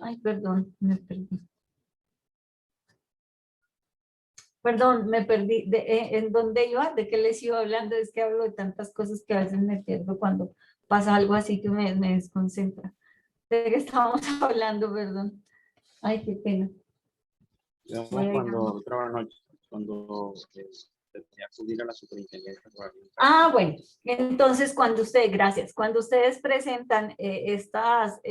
Ay, perdón, me perdí. Perdón, me perdí. ¿En dónde iba? ¿De qué les iba hablando? Es que hablo de tantas cosas que a veces me pierdo cuando pasa algo así que me desconcentra. ¿De qué estábamos hablando? Perdón. Ay, qué pena. Digamos, Eh, cuando trabajo noche, cuando tenía que acudir a la superintendencia para orientar. bueno, entonces gracias, cuando ustedes presentan estas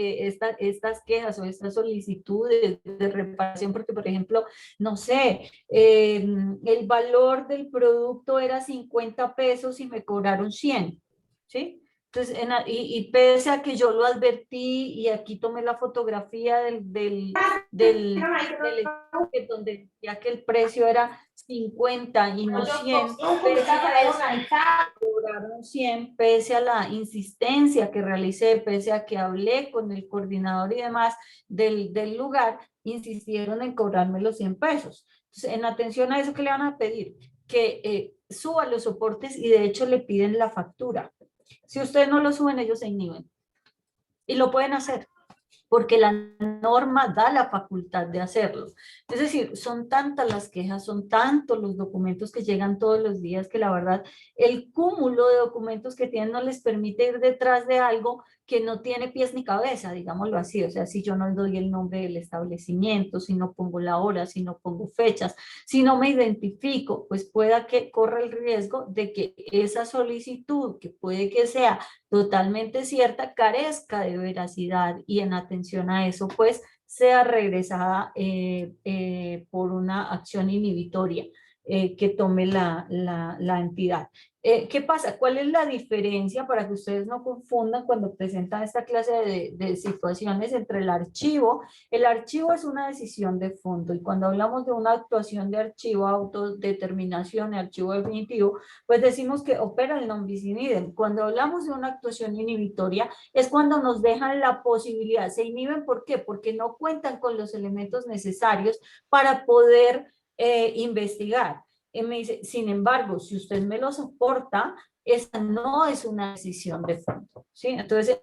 quejas o estas solicitudes de reparación, porque por ejemplo, no sé, el valor del producto era 50 pesos y me cobraron 100, ¿sí? Entonces, y pese a que yo lo advertí y aquí tomé la fotografía del donde decía que el precio era 50 y no 100, pese a eso, cobraron 100, pese a la insistencia que realicé, pese a que hablé con el coordinador y demás del lugar, insistieron en cobrarme los 100 pesos. Entonces, en atención a eso, ¿qué le van a pedir? Que suba los soportes y de hecho le piden la factura. Si ustedes no lo suben, ellos se inhiben. Y lo pueden hacer porque la norma da la facultad de hacerlo. Es decir, son tantas las quejas, son tantos los documentos que llegan todos los días que la verdad el cúmulo de documentos que tienen no les permite ir detrás de algo que no tiene pies ni cabeza, digámoslo así. O sea, si yo no doy el nombre del establecimiento, si no pongo la hora, si no pongo fechas, si no me identifico, pues pueda que corra el riesgo de que esa solicitud, que puede que sea totalmente cierta, carezca de veracidad y en atención a eso, pues sea regresada por una acción inhibitoria que tome la entidad. ¿Qué pasa? ¿Cuál es la diferencia para que ustedes no confundan cuando presentan esta clase de situaciones entre el archivo? El archivo es una decisión de fondo y cuando hablamos de una actuación de archivo, autodeterminación y archivo definitivo, pues decimos que opera el non bis in idem. Cuando hablamos de una actuación inhibitoria es cuando nos dejan la posibilidad. ¿Se inhiben por qué? Porque no cuentan con los elementos necesarios para poder investigar. Me dice, sin embargo, si usted me lo soporta, esa no es una decisión de fondo, ¿sí? Entonces,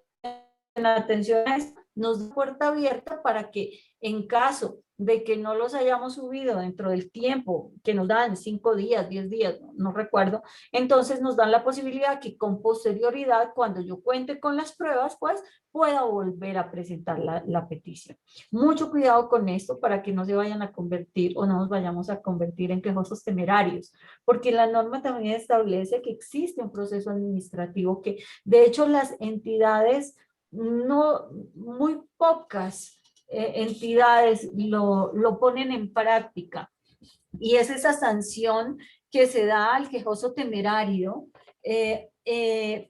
en atención a esto, nos da puerta abierta para que en caso de que no los hayamos subido dentro del tiempo que nos dan, 5 días, 10 días, no recuerdo, entonces nos dan la posibilidad que con posterioridad, cuando yo cuente con las pruebas, pues pueda volver a presentar la petición. Mucho cuidado con esto para que no se vayan a convertir o no nos vayamos a convertir en quejosos temerarios, porque la norma también establece que existe un proceso administrativo que, de hecho, las entidades, no, muy pocas entidades lo ponen en práctica y es esa sanción que se da al quejoso temerario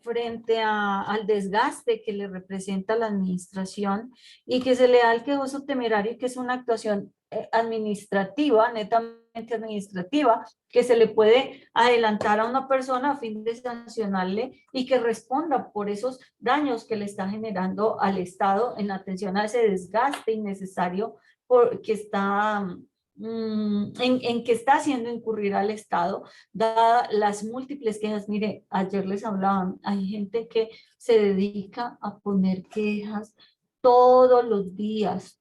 frente al desgaste que le representa la administración y que se le da al quejoso temerario, que es una actuación administrativa, netamente administrativa, que se le puede adelantar a una persona a fin de sancionarle y que responda por esos daños que le está generando al Estado en atención a ese desgaste innecesario que está en que está haciendo incurrir al Estado, dadas las múltiples quejas. Mire, ayer les hablaban, hay gente que se dedica a poner quejas todos los días,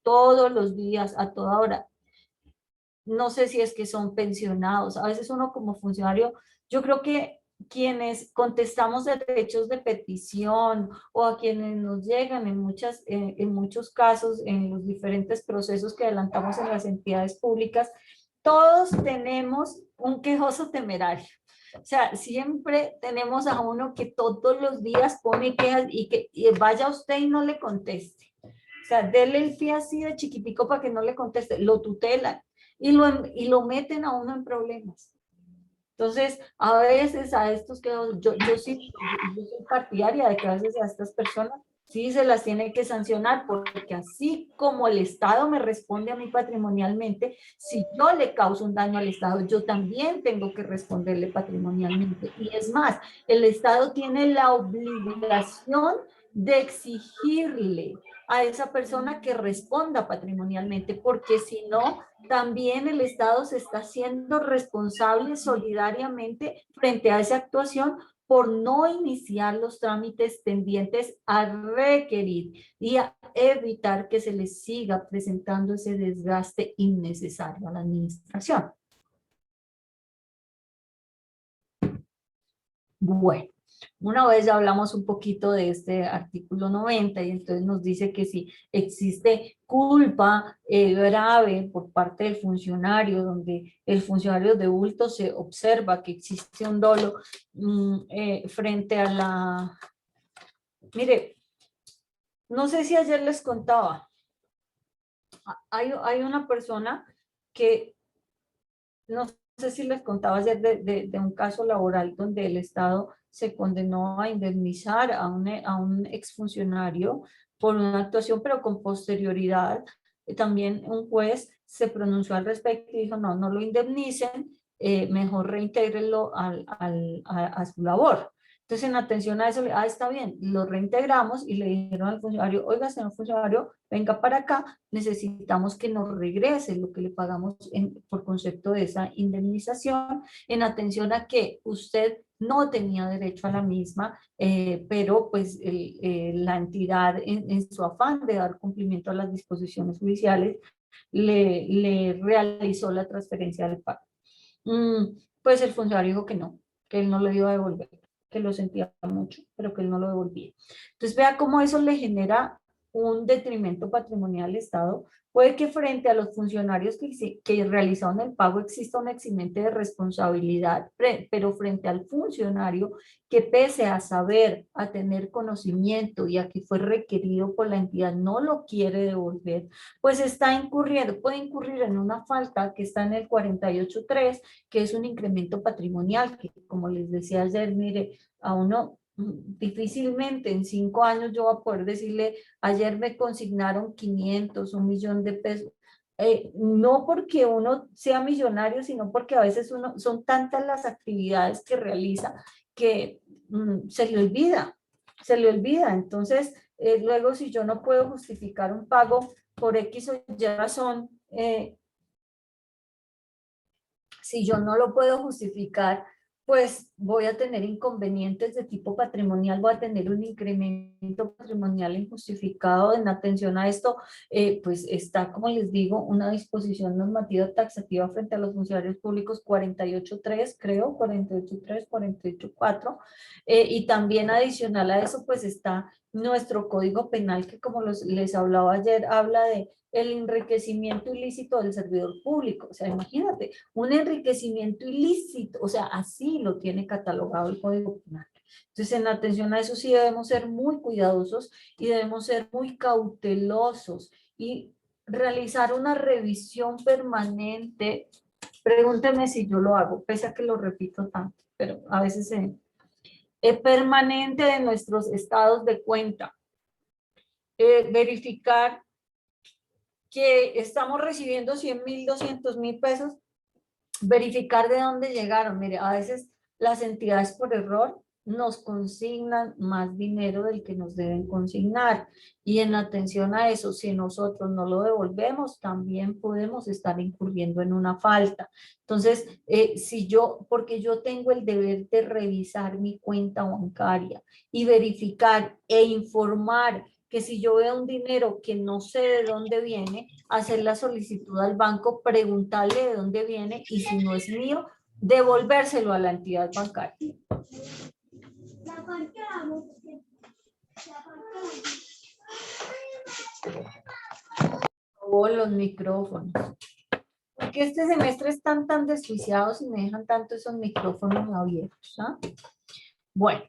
a toda hora. No sé si es que son pensionados, a veces uno como funcionario, yo creo que quienes contestamos derechos de petición o a quienes nos llegan en muchos casos, en los diferentes procesos que adelantamos en las entidades públicas, todos tenemos un quejoso temerario. O sea, siempre tenemos a uno que todos los días pone quejas y vaya usted y no le conteste. O sea, dele el pie así de chiquitico para que no le conteste, lo tutelan y lo meten a uno en problemas. Entonces, a veces a estos que yo sí, yo soy partidaria de que a veces a estas personas sí se las tiene que sancionar, porque así como el Estado me responde a mí patrimonialmente, si yo le causo un daño al Estado, yo también tengo que responderle patrimonialmente. Y es más, el Estado tiene la obligación de exigirle a esa persona que responda patrimonialmente, porque si no, también el Estado se está haciendo responsable solidariamente frente a esa actuación por no iniciar los trámites tendientes a requerir y a evitar que se les siga presentando ese desgaste innecesario a la administración. Bueno, una vez ya hablamos un poquito de este artículo 90 y entonces nos dice que si existe culpa grave por parte del funcionario, donde el funcionario de bulto se observa que existe un dolo frente a la... Mire, no sé si ayer les contaba, hay una persona que, no sé si les contaba ayer de un caso laboral donde el Estado se condenó a indemnizar a un exfuncionario por una actuación, pero con posterioridad. También un juez se pronunció al respecto y dijo, no, no lo indemnicen, mejor reintégrenlo a su labor. Entonces, en atención a eso, está bien, lo reintegramos y le dijeron al funcionario, oiga, señor funcionario, venga para acá, necesitamos que nos regrese lo que le pagamos por concepto de esa indemnización, en atención a que usted no tenía derecho a la misma, pero pues la entidad en su afán de dar cumplimiento a las disposiciones judiciales le realizó la transferencia del pago. Pues el funcionario dijo que él no lo iba a devolver, que lo sentía mucho, pero que él no lo devolvía. Entonces vea cómo eso le genera un detrimento patrimonial al Estado. Puede que frente a los funcionarios que realizaron el pago exista un eximente de responsabilidad, pero frente al funcionario que pese a saber, a tener conocimiento y a que fue requerido por la entidad, no lo quiere devolver, pues está incurriendo, puede incurrir en una falta que está en el 48.3, que es un incremento patrimonial, que como les decía ayer, mire, a uno difícilmente en 5 años yo voy a poder decirle, ayer me consignaron 500, 1.000.000 de pesos. No porque uno sea millonario, sino porque a veces son tantas las actividades que realiza que se le olvida. Entonces, luego si yo no puedo justificar un pago por X o Y razón, si yo no lo puedo justificar, pues voy a tener inconvenientes de tipo patrimonial, voy a tener un incremento patrimonial injustificado. En atención a esto, pues está, como les digo, una disposición normativa taxativa frente a los funcionarios públicos 48.3, creo, 48.3, 48.4, y también adicional a eso, pues está nuestro Código Penal, que como les hablaba ayer, habla de el enriquecimiento ilícito del servidor público. O sea, imagínate, un enriquecimiento ilícito, o sea, así lo tiene catalogado el Código Penal. Entonces, en atención a eso sí debemos ser muy cuidadosos y debemos ser muy cautelosos y realizar una revisión permanente. Pregúnteme si yo lo hago, pese a que lo repito tanto, pero a veces es permanente de nuestros estados de cuenta. Verificar que estamos recibiendo 100.000, 200.000 pesos, verificar de dónde llegaron. Mire, a veces las entidades por error nos consignan más dinero del que nos deben consignar, y en atención a eso, si nosotros no lo devolvemos, también podemos estar incurriendo en una falta. Entonces, porque yo tengo el deber de revisar mi cuenta bancaria y verificar e informar que si yo veo un dinero que no sé de dónde viene, hacer la solicitud al banco, preguntarle de dónde viene y si no es mío, devolvérselo a la entidad bancaria. O los micrófonos. Porque este semestre están tan desjuiciados y me dejan tanto esos micrófonos abiertos, ¿ah? Bueno.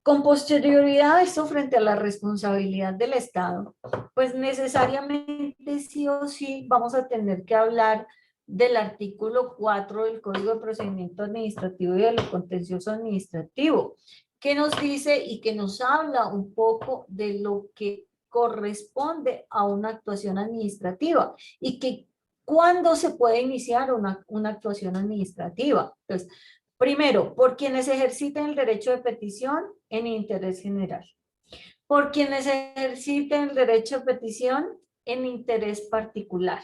Con posterioridad a esto, frente a la responsabilidad del Estado, pues necesariamente sí o sí vamos a tener que hablar del artículo 4 del Código de Procedimiento Administrativo y del Contencioso Administrativo, que nos dice y que nos habla un poco de lo que corresponde a una actuación administrativa y que cuándo se puede iniciar una actuación administrativa. Entonces, primero, por quienes ejerciten el derecho de petición en interés general. Por quienes ejerciten el derecho de petición en interés particular.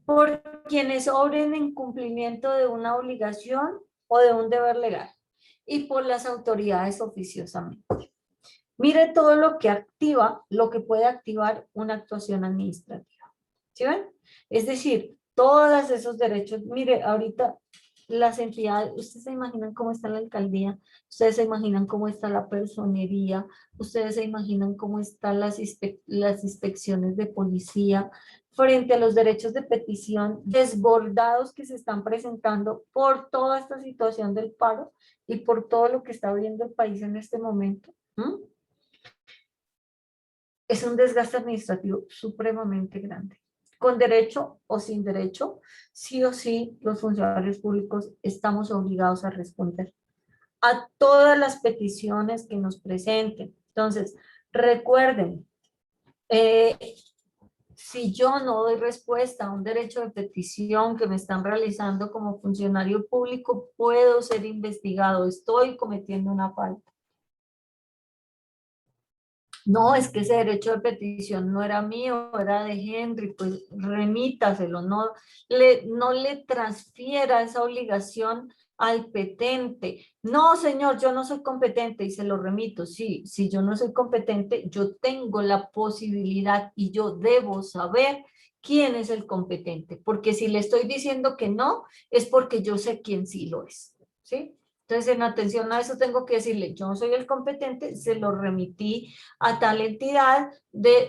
Por quienes obren en cumplimiento de una obligación o de un deber legal. y por las autoridades oficiosamente. Mire todo lo que activa, lo que puede activar una actuación administrativa. ¿Sí ven? Es decir, todos esos derechos, mire, ahorita las entidades, ustedes se imaginan cómo está la alcaldía, ustedes se imaginan cómo está la personería, ustedes se imaginan cómo están las inspecciones de policía frente a los derechos de petición desbordados que se están presentando por toda esta situación del paro y por todo lo que está viviendo el país en este momento. Es un desgaste administrativo supremamente grande. Con derecho o sin derecho, sí o sí, los funcionarios públicos estamos obligados a responder a todas las peticiones que nos presenten. Entonces, recuerden, si yo no doy respuesta a un derecho de petición que me están realizando como funcionario público, puedo ser investigado, estoy cometiendo una falta. No, es que ese derecho de petición no era mío, era de Henry, pues remítaselo, no le transfiera esa obligación al petente. No, señor, yo no soy competente y se lo remito. Sí, si yo no soy competente, yo tengo la posibilidad y yo debo saber quién es el competente, porque si le estoy diciendo que no, es porque yo sé quién sí lo es, ¿sí? Entonces, en atención a eso tengo que decirle, yo no soy el competente, se lo remití a tal entidad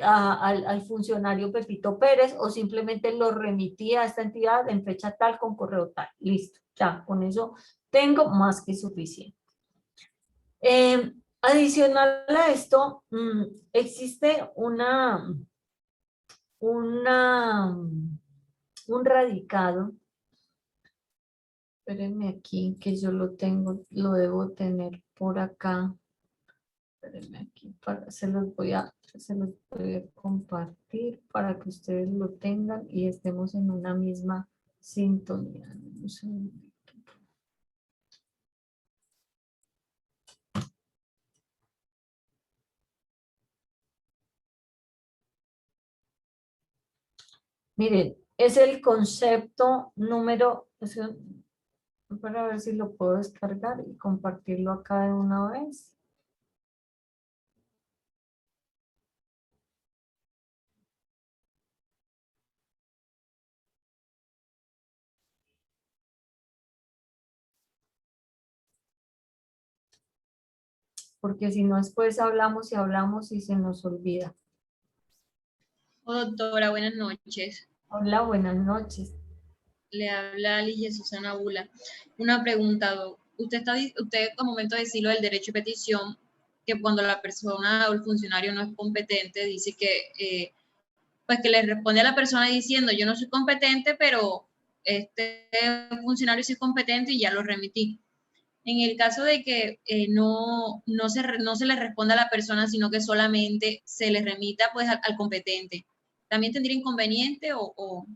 al funcionario Pepito Pérez o simplemente lo remití a esta entidad en fecha tal con correo tal. Listo, ya, con eso tengo más que suficiente. Adicional a esto, existe un radicado. Espérenme aquí que yo lo tengo, lo debo tener por acá. Espérenme aquí, se los voy a compartir para que ustedes lo tengan y estemos en una misma sintonía. Un segundito. Miren, es el concepto número, para ver si lo puedo descargar y compartirlo acá de una vez. Porque si no, después hablamos y hablamos y se nos olvida. Oh, doctora, buenas noches. Hola, buenas noches. Le habla Ligia Susana Bula. Una pregunta, usted al momento de decirlo del derecho de petición, que cuando la persona o el funcionario no es competente, dice que, pues que le responde a la persona diciendo, yo no soy competente, pero este funcionario sí es competente y ya lo remití. En el caso de que no se le responda a la persona, sino que solamente se le remita pues al competente, ¿también tendría inconveniente o?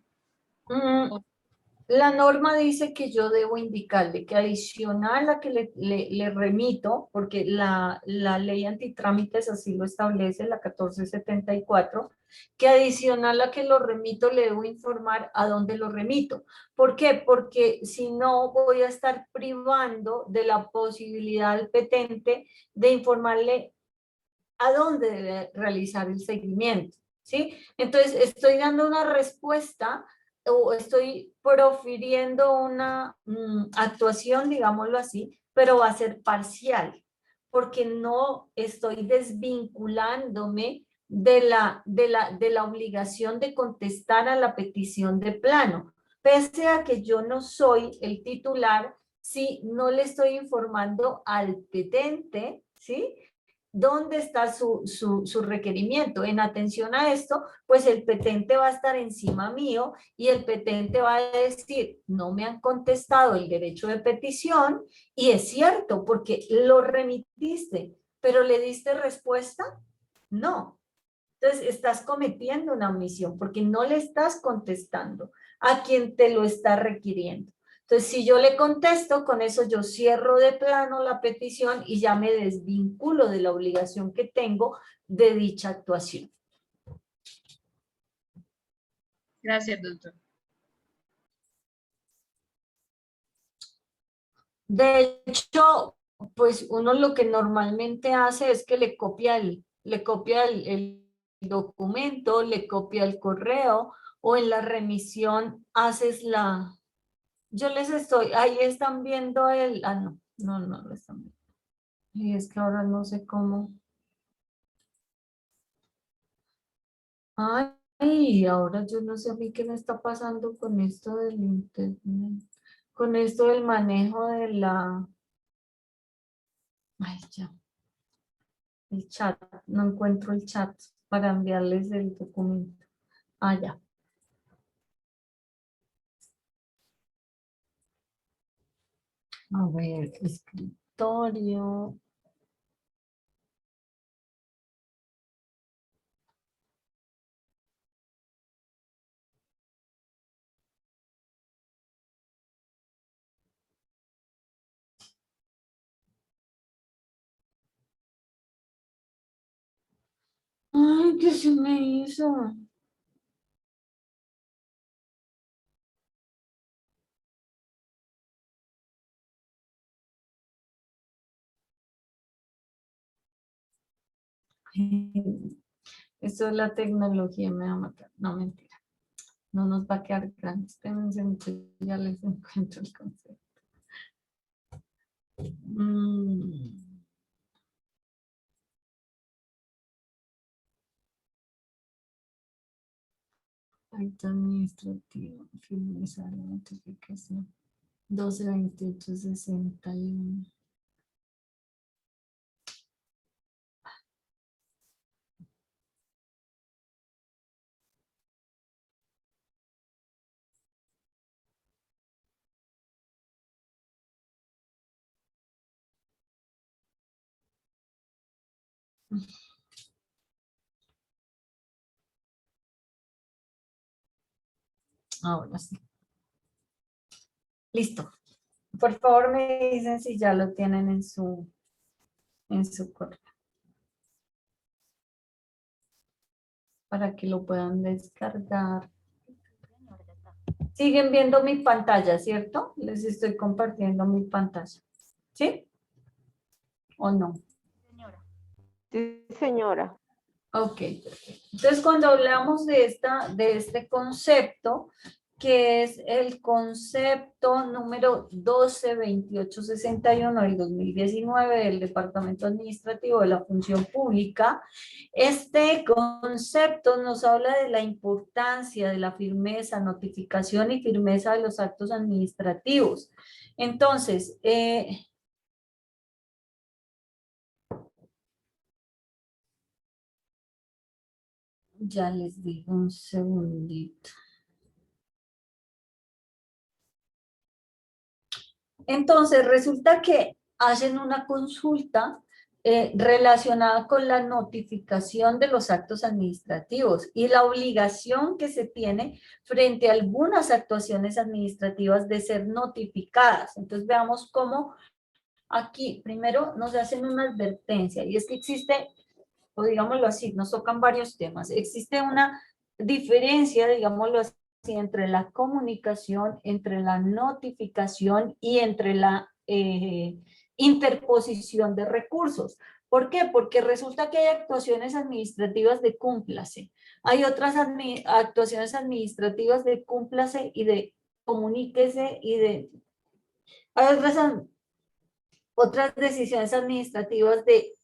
La norma dice que yo debo indicarle que adicional a que le remito, porque la ley antitrámites así lo establece, la 1474, que adicional a que lo remito le debo informar a dónde lo remito. ¿Por qué? Porque si no voy a estar privando de la posibilidad al petente de informarle a dónde debe realizar el seguimiento, ¿sí? Entonces, estoy dando una respuesta o estoy profiriendo una actuación, digámoslo así, pero va a ser parcial, porque no estoy desvinculándome de la obligación de contestar a la petición de plano, pese a que yo no soy el titular, si no le estoy informando al petente, ¿sí? ¿Dónde está su requerimiento? En atención a esto, pues el petente va a estar encima mío y el petente va a decir, no me han contestado el derecho de petición, y es cierto, porque lo remitiste, pero ¿le diste respuesta? No. Entonces estás cometiendo una omisión porque no le estás contestando a quien te lo está requiriendo. Entonces, si yo le contesto, con eso yo cierro de plano la petición y ya me desvinculo de la obligación que tengo de dicha actuación. Gracias, doctor. De hecho, pues uno lo que normalmente hace es que le copia el documento, le copia el correo, o en la remisión haces la... Yo les estoy, ahí están viendo el... Ah, no, no lo están viendo. Y es que ahora no sé cómo... Ay, ahora yo no sé a mí qué me está pasando con esto del internet, con esto del manejo de la... Ay, ya, el chat, no encuentro el chat para enviarles el documento. Ah, ya. A ver, escritorio. Ay, ¿qué se me hizo? Esto es la tecnología, me va a matar. No, mentira. No nos va a quedar grande. Espérense, entonces ya les encuentro el concepto. Acto administrativo, finalizar la notificación. 12-28-61. Ahora sí. Listo. Por favor me dicen si ya lo tienen en su correo. Para que lo puedan descargar. Siguen viendo mi pantalla, ¿cierto? Les estoy compartiendo mi pantalla. ¿Sí? ¿O no? Sí, señora. Ok, perfecto. Entonces, cuando hablamos de este concepto, que es el concepto número 122861 del 2019 del Departamento Administrativo de la Función Pública, este concepto nos habla de la importancia de la firmeza, notificación y firmeza de los actos administrativos. Entonces, ya les digo un segundito. Entonces, resulta que hacen una consulta relacionada con la notificación de los actos administrativos y la obligación que se tiene frente a algunas actuaciones administrativas de ser notificadas. Entonces, veamos cómo aquí primero nos hacen una advertencia, y es que existe, o digámoslo así, nos tocan varios temas. Existe una diferencia, digámoslo así, entre la comunicación, entre la notificación y entre la interposición de recursos. ¿Por qué? Porque resulta que hay actuaciones administrativas de cúmplase, hay otras actuaciones administrativas de cúmplase y de comuníquese y de... Hay otras decisiones administrativas de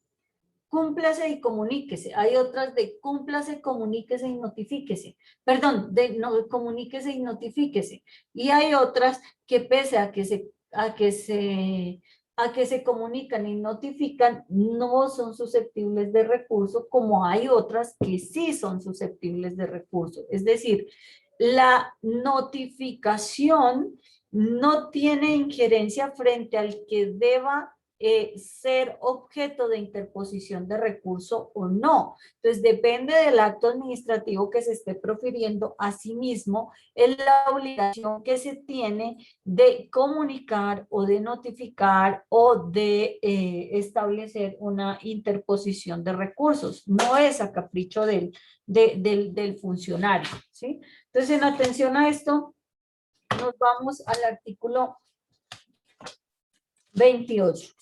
cúmplase y comuníquese. Hay otras de cúmplase, comuníquese y notifíquese. Perdón, de no, comuníquese y notifíquese. Y hay otras que pese a que se comunican y notifican, no son susceptibles de recurso, como hay otras que sí son susceptibles de recurso. Es decir, la notificación no tiene injerencia frente al que deba ser objeto de interposición de recurso o no. Entonces, depende del acto administrativo que se esté profiriendo. Asimismo, es la obligación que se tiene de comunicar o de notificar o de establecer una interposición de recursos. No es a capricho del funcionario, ¿sí? Entonces, en atención a esto, nos vamos al artículo 28.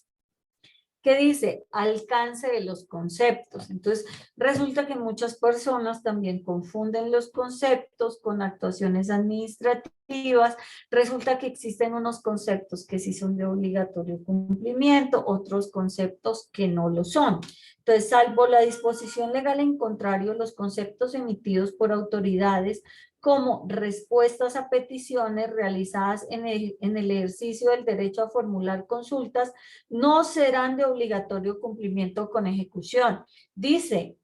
¿Qué dice? Alcance de los conceptos. Entonces, resulta que muchas personas también confunden los conceptos con actuaciones administrativas. Resulta que existen unos conceptos que sí son de obligatorio cumplimiento, otros conceptos que no lo son. Entonces, salvo la disposición legal en contrario, los conceptos emitidos por autoridades como respuestas a peticiones realizadas en el ejercicio del derecho a formular consultas no serán de obligatorio cumplimiento con ejecución. Dice,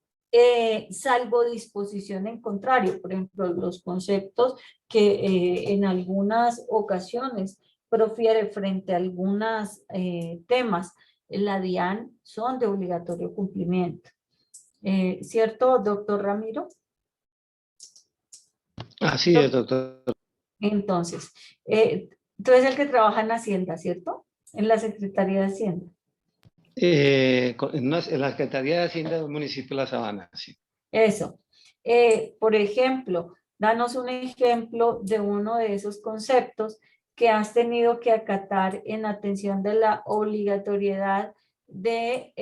salvo disposición en contrario, por ejemplo, los conceptos que en algunas ocasiones profiere frente a algunos temas, la DIAN son de obligatorio cumplimiento. ¿Cierto, doctor Ramiro? Así es, doctor. Entonces, tú eres el que trabaja en Hacienda, ¿cierto? En la Secretaría de Hacienda. En la Secretaría de Hacienda del municipio de La Sabana, sí. Eso. Por ejemplo, danos un ejemplo de uno de esos conceptos que has tenido que acatar en atención de la obligatoriedad de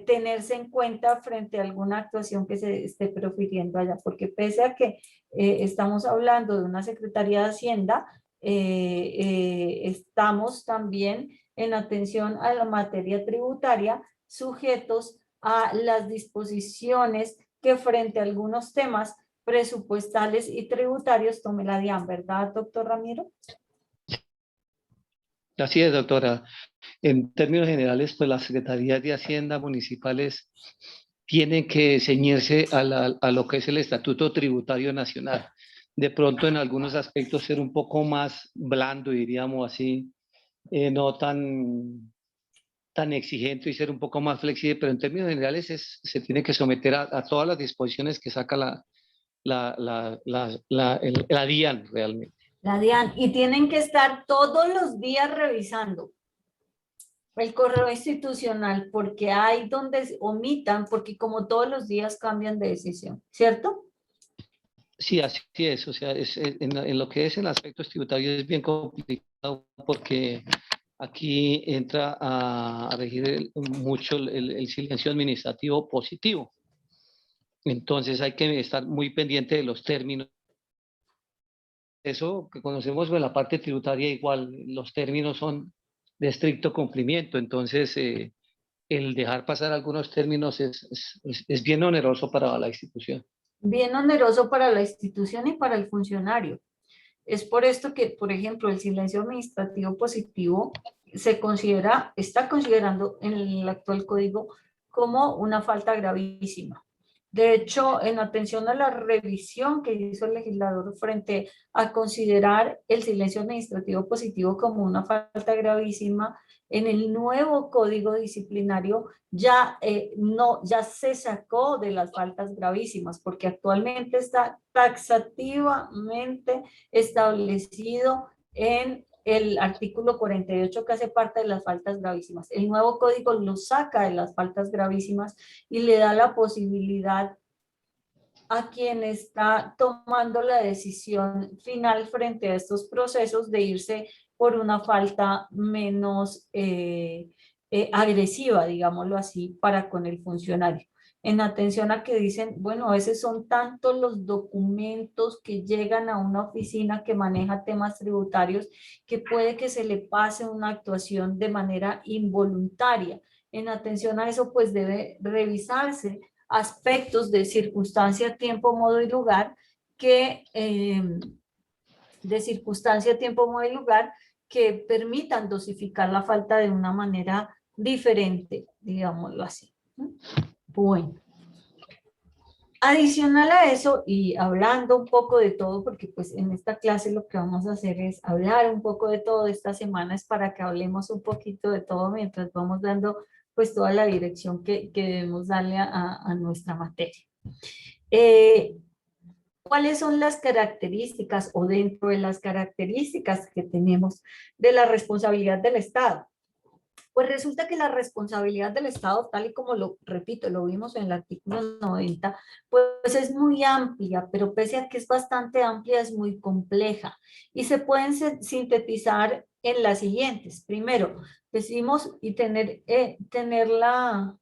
tenerse en cuenta frente a alguna actuación que se esté profiriendo allá, porque pese a que estamos hablando de una Secretaría de Hacienda, estamos también en atención a la materia tributaria, sujetos a las disposiciones que frente a algunos temas presupuestales y tributarios tome la DIAN, ¿verdad, doctor Ramiro? Así es, doctora. En términos generales, pues las secretarías de Hacienda municipales tienen que ceñirse a lo que es el Estatuto Tributario Nacional. De pronto, en algunos aspectos, ser un poco más blando, diríamos así, no tan exigente y ser un poco más flexible, pero en términos generales se tiene que someter a todas las disposiciones que saca la DIAN realmente. La DIAN, y tienen que estar todos los días revisando el correo institucional, porque hay donde omitan, porque como todos los días cambian de decisión, ¿cierto? Sí, así es. O sea, en lo que es el aspecto tributario es bien complicado porque aquí entra a regir mucho el silencio administrativo positivo. Entonces hay que estar muy pendiente de los términos. Eso que conocemos en la parte tributaria igual, los términos son de estricto cumplimiento. Entonces, el dejar pasar algunos términos es bien oneroso para la institución. Bien oneroso para la institución y para el funcionario. Es por esto que, por ejemplo, el silencio administrativo positivo está considerando en el actual código como una falta gravísima. De hecho, en atención a la revisión que hizo el legislador frente a considerar el silencio administrativo positivo como una falta gravísima, en el nuevo código disciplinario ya se sacó de las faltas gravísimas, porque actualmente está taxativamente establecido en el artículo 48 que hace parte de las faltas gravísimas. El nuevo código lo saca de las faltas gravísimas y le da la posibilidad a quien está tomando la decisión final frente a estos procesos de irse por una falta menos agresiva, digámoslo así, para con el funcionario. En atención a que dicen, bueno, a veces son tantos los documentos que llegan a una oficina que maneja temas tributarios que puede que se le pase una actuación de manera involuntaria. En atención a eso, pues debe revisarse aspectos de circunstancia, tiempo, modo y lugar que permitan dosificar la falta de una manera diferente, digámoslo así. Bueno. Adicional a eso, y hablando un poco de todo, porque pues en esta clase lo que vamos a hacer es hablar un poco de todo, esta semana es para que hablemos un poquito de todo mientras vamos dando pues toda la dirección que debemos darle a nuestra materia. ¿Cuáles son las características o dentro de las características que tenemos de la responsabilidad del Estado? Pues resulta que la responsabilidad del Estado, tal y como lo repito, lo vimos en el artículo 90, pues es muy amplia, pero pese a que es bastante amplia, es muy compleja. Y se pueden sintetizar en las siguientes. Primero, decimos y tener la...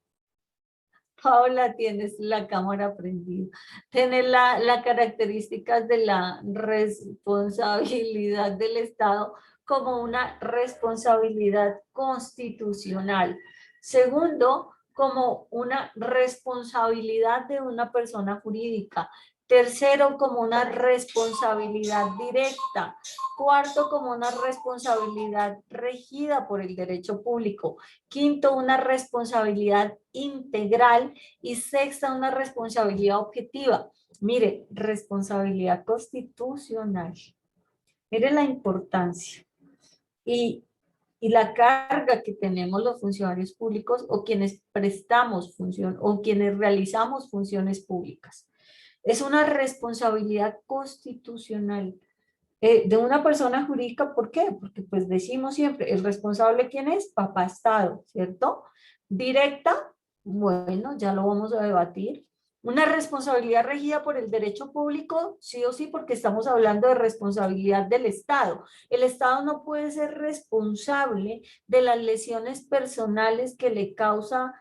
Paola, tienes la cámara prendida. Tener la características de la responsabilidad del Estado como una responsabilidad constitucional. Segundo, como una responsabilidad de una persona jurídica. Tercero, como una responsabilidad directa. Cuarto, como una responsabilidad regida por el derecho público. Quinto, una responsabilidad integral. Y sexta, una responsabilidad objetiva. Mire, responsabilidad constitucional. Mire la importancia y la carga que tenemos los funcionarios públicos o quienes prestamos función o quienes realizamos funciones públicas. Es una responsabilidad constitucional de una persona jurídica. ¿Por qué? Porque pues decimos siempre, el responsable ¿quién es? Papá Estado, ¿cierto? Directa, bueno, ya lo vamos a debatir. Una responsabilidad regida por el derecho público, sí o sí, porque estamos hablando de responsabilidad del Estado. El Estado no puede ser responsable de las lesiones personales que le causa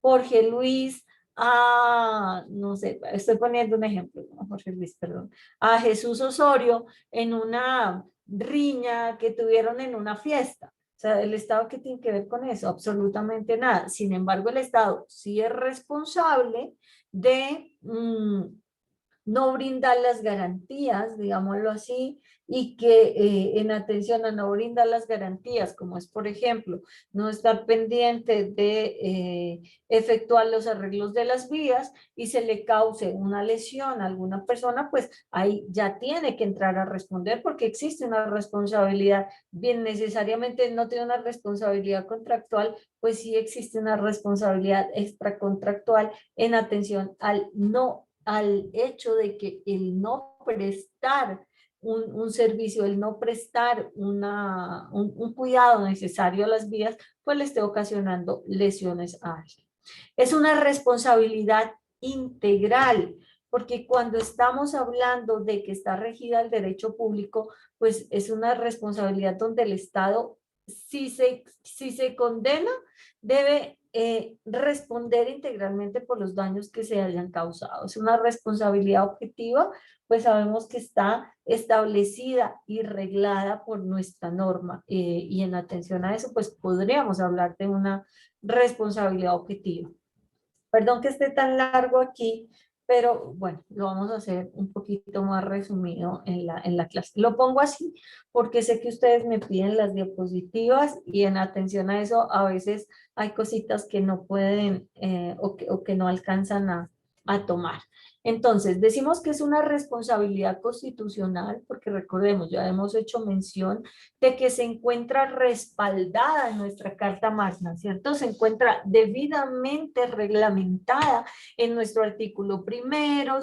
Jorge Luis no sé, estoy poniendo un ejemplo, no, Jorge Luis, perdón, a Jesús Osorio en una riña que tuvieron en una fiesta. O sea, ¿el Estado qué tiene que ver con eso? Absolutamente nada. Sin embargo, el Estado sí es responsable de no brindar las garantías, digámoslo así, y que en atención a no brindar las garantías, como es, por ejemplo, no estar pendiente de efectuar los arreglos de las vías y se le cause una lesión a alguna persona, pues ahí ya tiene que entrar a responder porque existe una responsabilidad. Bien, necesariamente no tiene una responsabilidad contractual, pues sí existe una responsabilidad extracontractual en atención al hecho de que el no prestar un servicio, el no prestar un cuidado necesario a las vías, pues le esté ocasionando lesiones a alguien. Es una responsabilidad integral, porque cuando estamos hablando de que está regida el derecho público, pues es una responsabilidad donde el Estado, si se condena, debe responder integralmente por los daños que se hayan causado. Es una responsabilidad objetiva, pues sabemos que está establecida y reglada por nuestra norma y en atención a eso, pues podríamos hablar de una responsabilidad objetiva. Perdón que esté tan largo aquí, pero bueno, lo vamos a hacer un poquito más resumido en la clase. Lo pongo así porque sé que ustedes me piden las diapositivas y en atención a eso a veces hay cositas que no pueden o que no alcanzan a tomar. Entonces, decimos que es una responsabilidad constitucional porque recordemos, ya hemos hecho mención de que se encuentra respaldada en nuestra Carta Magna, ¿cierto? Se encuentra debidamente reglamentada en nuestro artículo 1,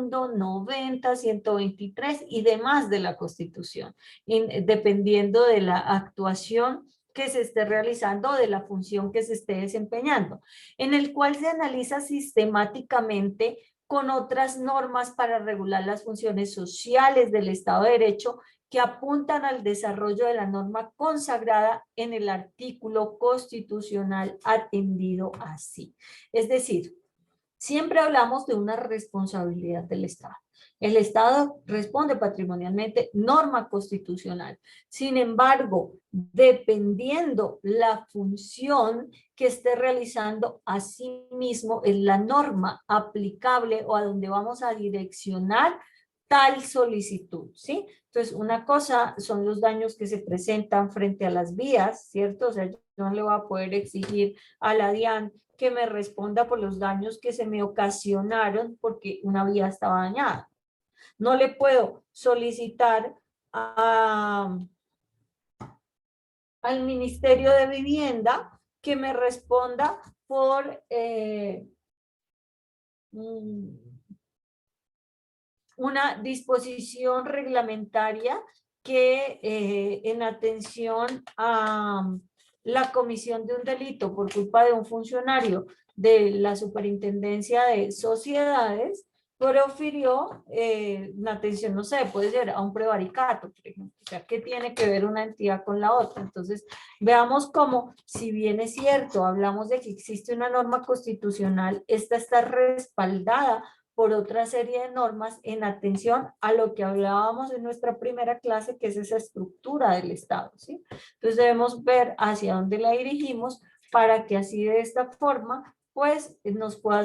2, 90, 123 y demás de la Constitución, dependiendo de la actuación que se esté realizando o de la función que se esté desempeñando, en el cual se analiza sistemáticamente con otras normas para regular las funciones sociales del Estado de Derecho que apuntan al desarrollo de la norma consagrada en el artículo constitucional atendido así. Es decir, siempre hablamos de una responsabilidad del Estado. El Estado responde patrimonialmente, norma constitucional. Sin embargo, dependiendo la función que esté realizando, asimismo es la norma aplicable o a donde vamos a direccionar tal solicitud, ¿sí? Entonces, una cosa son los daños que se presentan frente a las vías, ¿cierto? O sea, yo no le voy a poder exigir a la DIAN que me responda por los daños que se me ocasionaron porque una vía estaba dañada. No le puedo solicitar al Ministerio de Vivienda que me responda por una disposición reglamentaria que en atención a la comisión de un delito por culpa de un funcionario de la Superintendencia de Sociedades, profirió una atención, no sé, puede ser a un prevaricato, por ejemplo. O sea, ¿qué tiene que ver una entidad con la otra? Entonces, veamos cómo, si bien es cierto, hablamos de que existe una norma constitucional, esta está respaldada por otra serie de normas en atención a lo que hablábamos en nuestra primera clase, que es esa estructura del Estado, ¿sí? Entonces debemos ver hacia dónde la dirigimos para que así de esta forma, pues nos pueda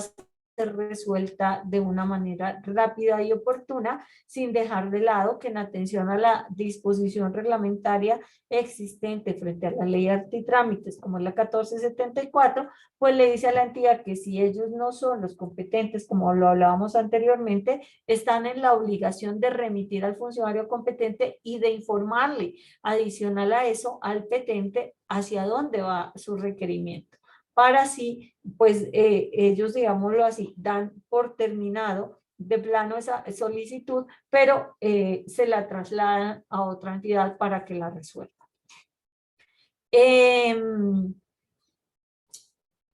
ser resuelta de una manera rápida y oportuna, sin dejar de lado que en atención a la disposición reglamentaria existente frente a la ley de antitrámites, como es la 1474, pues le dice a la entidad que si ellos no son los competentes, como lo hablábamos anteriormente, están en la obligación de remitir al funcionario competente y de informarle, adicional a eso, al petente hacia dónde va su requerimiento. Para así, pues ellos, digámoslo así, dan por terminado de plano esa solicitud, pero se la trasladan a otra entidad para que la resuelva.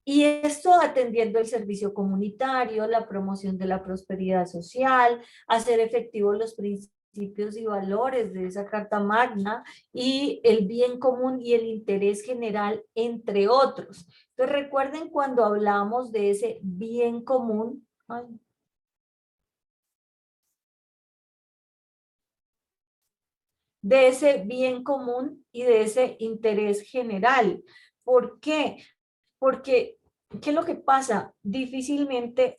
Y esto atendiendo el servicio comunitario, la promoción de la prosperidad social, hacer efectivos los principios y valores de esa Carta Magna y el bien común y el interés general, entre otros. Entonces recuerden cuando hablamos de ese bien común, de ese bien común y de ese interés general. ¿Por qué? Porque, ¿qué es lo que pasa? Difícilmente,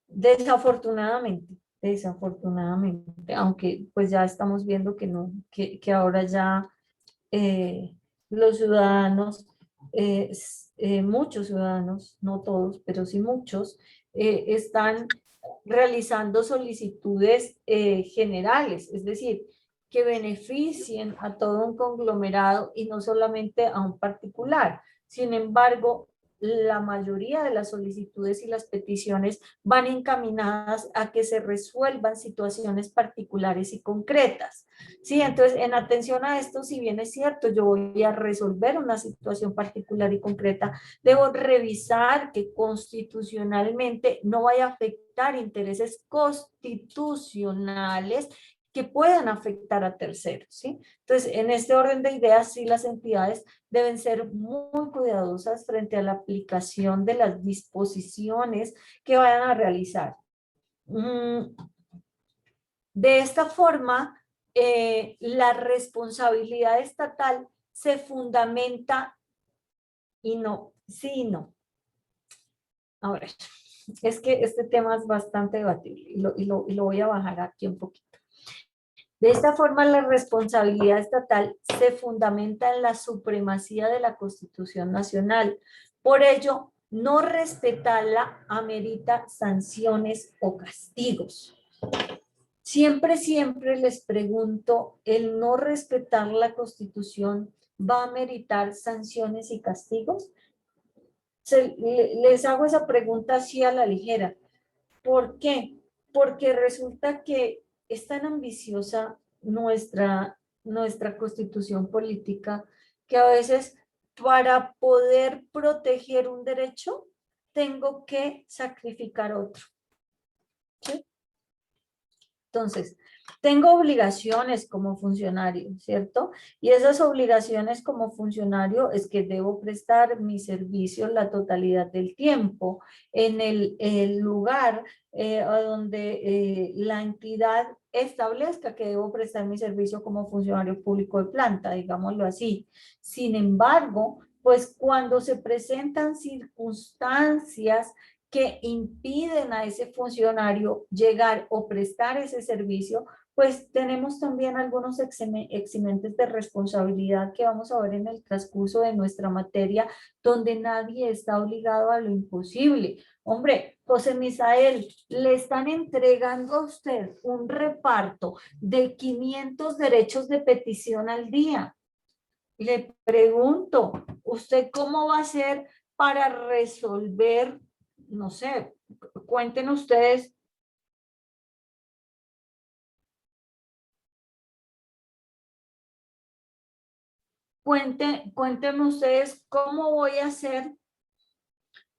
desafortunadamente, aunque pues ya estamos viendo que no, que ahora ya los ciudadanos, muchos ciudadanos, no todos, pero sí muchos, están realizando solicitudes generales, es decir, que beneficien a todo un conglomerado y no solamente a un particular. Sin embargo, la mayoría de las solicitudes y las peticiones van encaminadas a que se resuelvan situaciones particulares y concretas. Sí, entonces en atención a esto, si bien es cierto, yo voy a resolver una situación particular y concreta, debo revisar que constitucionalmente no vaya a afectar intereses constitucionales que puedan afectar a terceros, ¿sí? Entonces, en este orden de ideas, sí, las entidades deben ser muy cuidadosas frente a la aplicación de las disposiciones que vayan a realizar. De esta forma, la responsabilidad estatal se fundamenta y no, sí y no. Ahora, es que este tema es bastante debatible y lo voy a bajar aquí un poquito. De esta forma, la responsabilidad estatal se fundamenta en la supremacía de la Constitución Nacional. Por ello, no respetarla amerita sanciones o castigos. Siempre les pregunto, ¿el no respetar la Constitución va a meritar sanciones y castigos? Les hago esa pregunta así a la ligera. ¿Por qué? Porque resulta que es tan ambiciosa nuestra Constitución política que a veces para poder proteger un derecho tengo que sacrificar otro. ¿Sí? Entonces, tengo obligaciones como funcionario, ¿cierto? Y esas obligaciones como funcionario es que debo prestar mi servicio la totalidad del tiempo en el lugar a donde la entidad establezca que debo prestar mi servicio como funcionario público de planta, digámoslo así. Sin embargo, pues cuando se presentan circunstancias que impiden a ese funcionario llegar o prestar ese servicio, pues tenemos también algunos eximentes de responsabilidad que vamos a ver en el transcurso de nuestra materia, donde nadie está obligado a lo imposible. Hombre, José Misael, le están entregando a usted un reparto de 500 derechos de petición al día. Le pregunto, ¿usted cómo va a hacer para resolver? No sé, cuenten ustedes. Cuéntenme ustedes cómo voy a hacer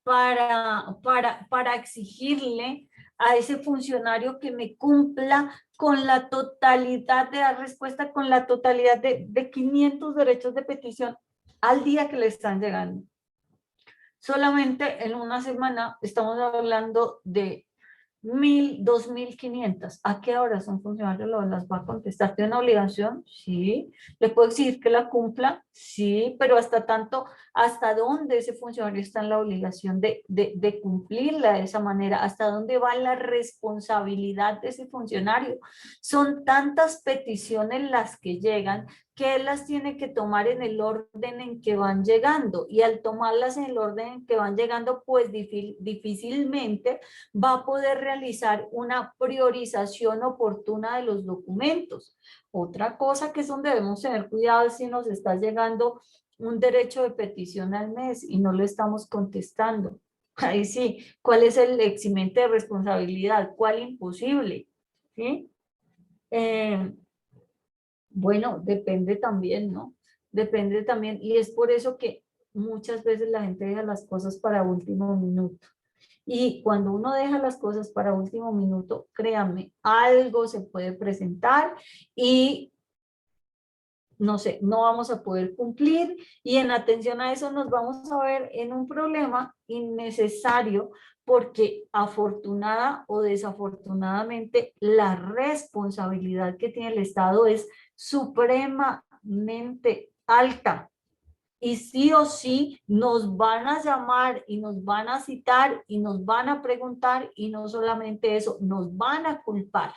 para exigirle a ese funcionario que me cumpla con la totalidad de la respuesta, con la totalidad de 500 derechos de petición al día que le están llegando. Solamente en una semana estamos hablando de 1.000, 2.500. ¿A qué horas un funcionario las va a contestar? ¿Tiene una obligación? Sí. ¿Le puedo exigir que la cumpla? Sí, pero ¿hasta dónde ese funcionario está en la obligación de cumplirla de esa manera? ¿Hasta dónde va la responsabilidad de ese funcionario? Son tantas peticiones las que llegan que él las tiene que tomar en el orden en que van llegando, y al tomarlas en el orden en que van llegando, pues difícilmente va a poder realizar una priorización oportuna de los documentos. Otra cosa que es donde debemos tener cuidado es si nos está llegando un derecho de petición al mes y no lo estamos contestando. Ahí sí, ¿cuál es el eximente de responsabilidad? ¿Cuál imposible? ¿Sí? Bueno, depende también, ¿no? Depende también, y es por eso que muchas veces la gente deja las cosas para último minuto. Y cuando uno deja las cosas para último minuto, créanme, algo se puede presentar y no sé, no vamos a poder cumplir, y en atención a eso nos vamos a ver en un problema innecesario, porque afortunada o desafortunadamente la responsabilidad que tiene el Estado es supremamente alta. Y sí o sí nos van a llamar y nos van a citar y nos van a preguntar, y no solamente eso, nos van a culpar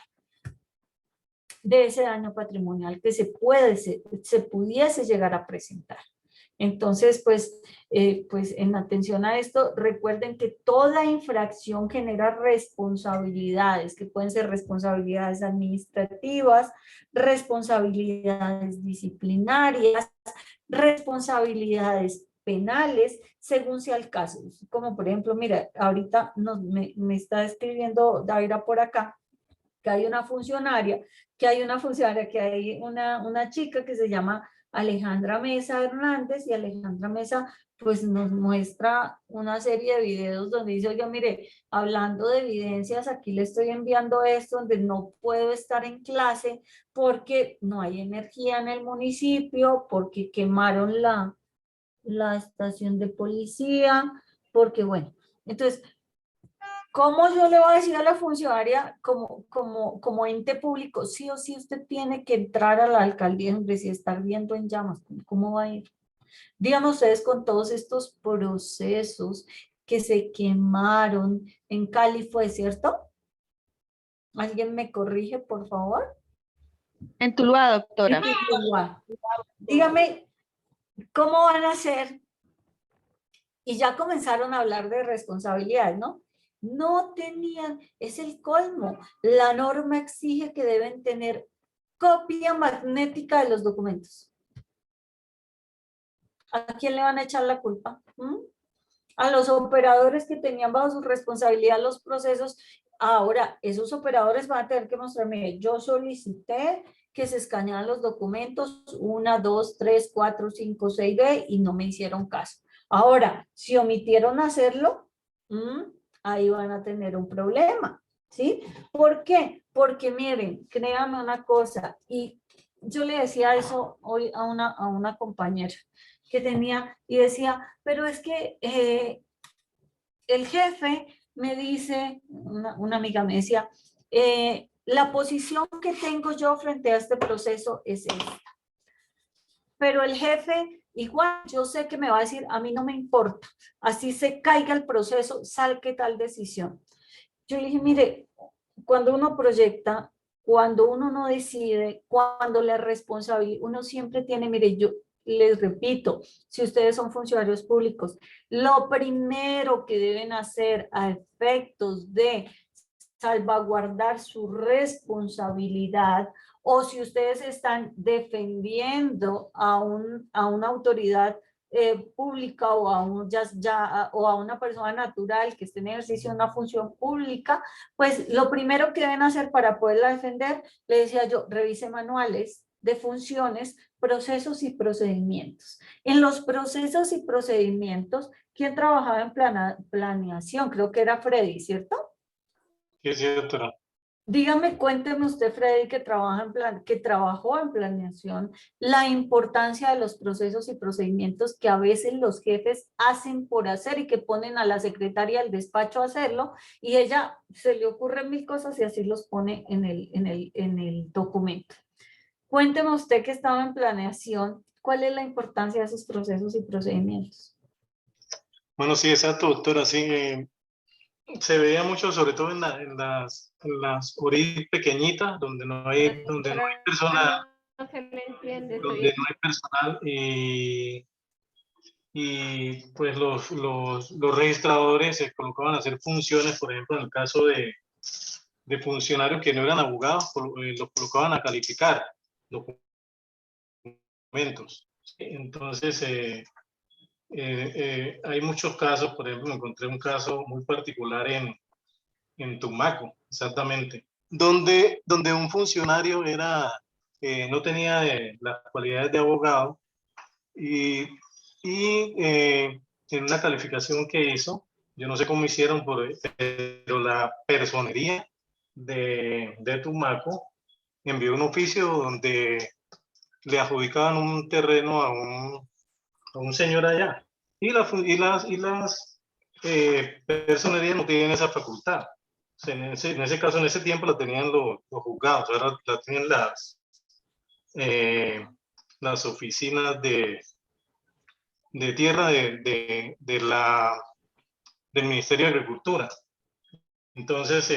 de ese daño patrimonial que se pudiese llegar a presentar. Entonces, pues en atención a esto, recuerden que toda infracción genera responsabilidades, que pueden ser responsabilidades administrativas, responsabilidades disciplinarias, responsabilidades penales, según sea el caso. Como por ejemplo, mira, ahorita me está escribiendo Daira por acá, que hay una funcionaria, que hay una chica que se llama Alejandra Mesa Hernández, y Alejandra Mesa pues nos muestra una serie de videos donde dice, oiga, mire, hablando de evidencias, aquí le estoy enviando esto, donde no puedo estar en clase porque no hay energía en el municipio, porque quemaron la estación de policía, porque bueno, entonces, ¿cómo yo le voy a decir a la funcionaria como ente público? Sí o sí usted tiene que entrar a la alcaldía y estar viendo en llamas. ¿Cómo va a ir? Díganme ustedes, con todos estos procesos que se quemaron en Cali, ¿fue cierto? ¿Alguien me corrige, por favor? En Tuluá, doctora. Dígame, ¿cómo van a hacer? Y ya comenzaron a hablar de responsabilidad, ¿no? No tenían, es el colmo. La norma exige que deben tener copia magnética de los documentos. ¿A quién le van a echar la culpa? A los operadores que tenían bajo su responsabilidad los procesos. Ahora, esos operadores van a tener que mostrarme, yo solicité que se escanearan los documentos 1, 2, 3, 4, 5, 6D y no me hicieron caso. Ahora, si omitieron hacerlo, ahí van a tener un problema, ¿sí? ¿Por qué? Porque miren, créanme una cosa, y yo le decía eso hoy a una compañera que tenía, y decía, pero es que el jefe me dice, una amiga me decía, la posición que tengo yo frente a este proceso es esta. Pero el jefe, igual, yo sé que me va a decir, a mí no me importa, así se caiga el proceso, salque tal decisión. Yo le dije, mire, cuando uno proyecta, cuando uno no decide, cuando la responsabilidad, uno siempre tiene, mire, yo les repito, si ustedes son funcionarios públicos, lo primero que deben hacer a efectos de salvaguardar su responsabilidad, o si ustedes están defendiendo a una autoridad pública o o a una persona natural que esté en ejercicio de una función pública, pues lo primero que deben hacer para poderla defender, le decía yo, revise manuales, de funciones, procesos y procedimientos. En los procesos y procedimientos, ¿quién trabajaba en planeación? Creo que era Freddy, ¿cierto? Sí, sí, doctora. Dígame, cuénteme usted, Freddy, que trabajó en planeación, la importancia de los procesos y procedimientos que a veces los jefes hacen por hacer y que ponen a la secretaria del despacho a hacerlo, y ella se le ocurren mil cosas y así los pone en el documento. Cuénteme usted que estaba en planeación, ¿cuál es la importancia de esos procesos y procedimientos? Bueno, sí, exacto, doctora. Sí, se veía mucho, sobre todo en las URI pequeñitas, donde no hay personal, No se le entiende. donde no hay personal y pues los registradores se colocaban a hacer funciones, por ejemplo, en el caso de funcionarios que no eran abogados, los colocaban a calificar documentos. Entonces, hay muchos casos, por ejemplo, me encontré un caso muy particular en Tumaco, exactamente, donde un funcionario no tenía las cualidades de abogado y en una calificación que hizo, yo no sé cómo hicieron, pero la personería de Tumaco envió un oficio donde le adjudicaban un terreno a un señor allá. Y las personerías no tienen esa facultad. O sea, en ese caso, en ese tiempo la tenían los juzgados, ahora la tienen las oficinas de tierra del Ministerio de Agricultura. Entonces,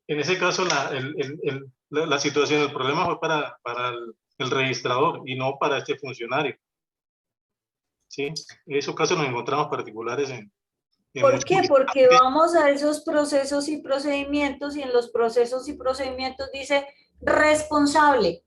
en ese caso, la situación, el problema fue para el registrador y no para este funcionario. ¿Sí? En esos casos nos encontramos particulares ¿Por qué? Porque vamos a esos procesos y procedimientos y en los procesos y procedimientos dice responsable.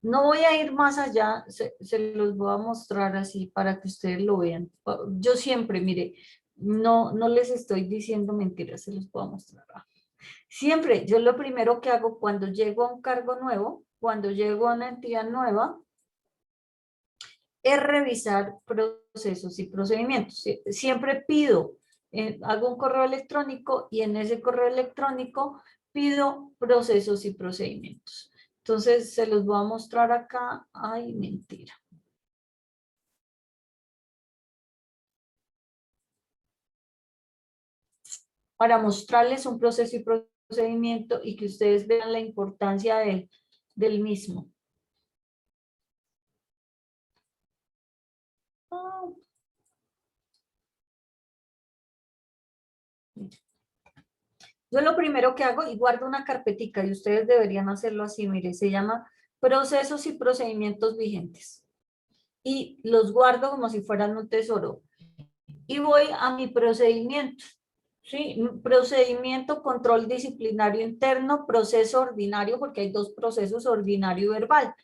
No voy a ir más allá, se los voy a mostrar así para que ustedes lo vean. Yo siempre, mire, no les estoy diciendo mentiras, se los puedo mostrar. Siempre, yo lo primero que hago cuando llego a un cargo nuevo, cuando llego a una entidad nueva, es revisar procesos y procedimientos. Siempre pido, hago un correo electrónico y en ese correo electrónico pido procesos y procedimientos. Entonces, se los voy a mostrar acá. Ay, mentira. Para mostrarles un proceso y procedimiento y que ustedes vean la importancia del mismo. Yo lo primero que hago y guardo una carpetica y ustedes deberían hacerlo así, mire, se llama procesos y procedimientos vigentes. Y los guardo como si fueran un tesoro. Y voy a mi procedimiento, ¿sí? Procedimiento, control disciplinario interno, proceso ordinario, porque hay dos procesos, ordinario y verbal.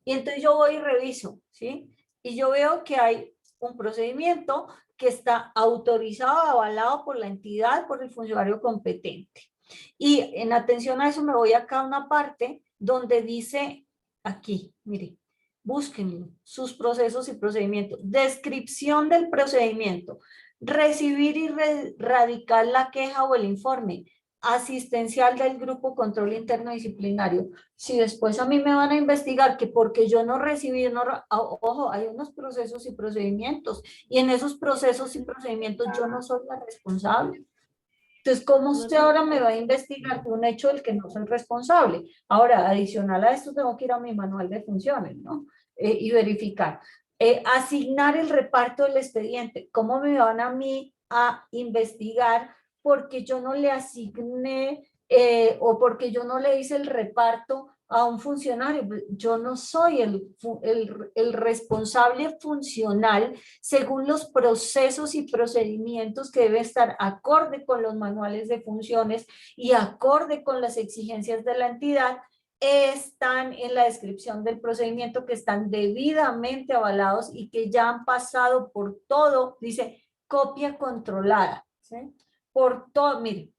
Y entonces yo voy y reviso, ¿sí? Y yo veo que hay un procedimiento que está autorizado, avalado por la entidad, por el funcionario competente. Y en atención a eso me voy acá a una parte donde dice, aquí, mire, búsquenlo, sus procesos y procedimientos. Descripción del procedimiento. Recibir y radicar la queja o el informe. Asistencial del grupo control interno disciplinario. Si después a mí me van a investigar que porque yo no recibí, ojo, hay unos procesos y procedimientos y en esos procesos y procedimientos yo no soy la responsable. Entonces, ¿cómo usted ahora me va a investigar un hecho del que no soy responsable? Ahora, adicional a esto, tengo que ir a mi manual de funciones, ¿no? Y verificar. Asignar el reparto del expediente. ¿Cómo me van a mí a investigar porque yo no le asigné o porque yo no le hice el reparto a un funcionario? Yo no soy el responsable funcional según los procesos y procedimientos que debe estar acorde con los manuales de funciones y acorde con las exigencias de la entidad, están en la descripción del procedimiento, que están debidamente avalados y que ya han pasado por todo, dice copia controlada, ¿sí? Por todo, miren,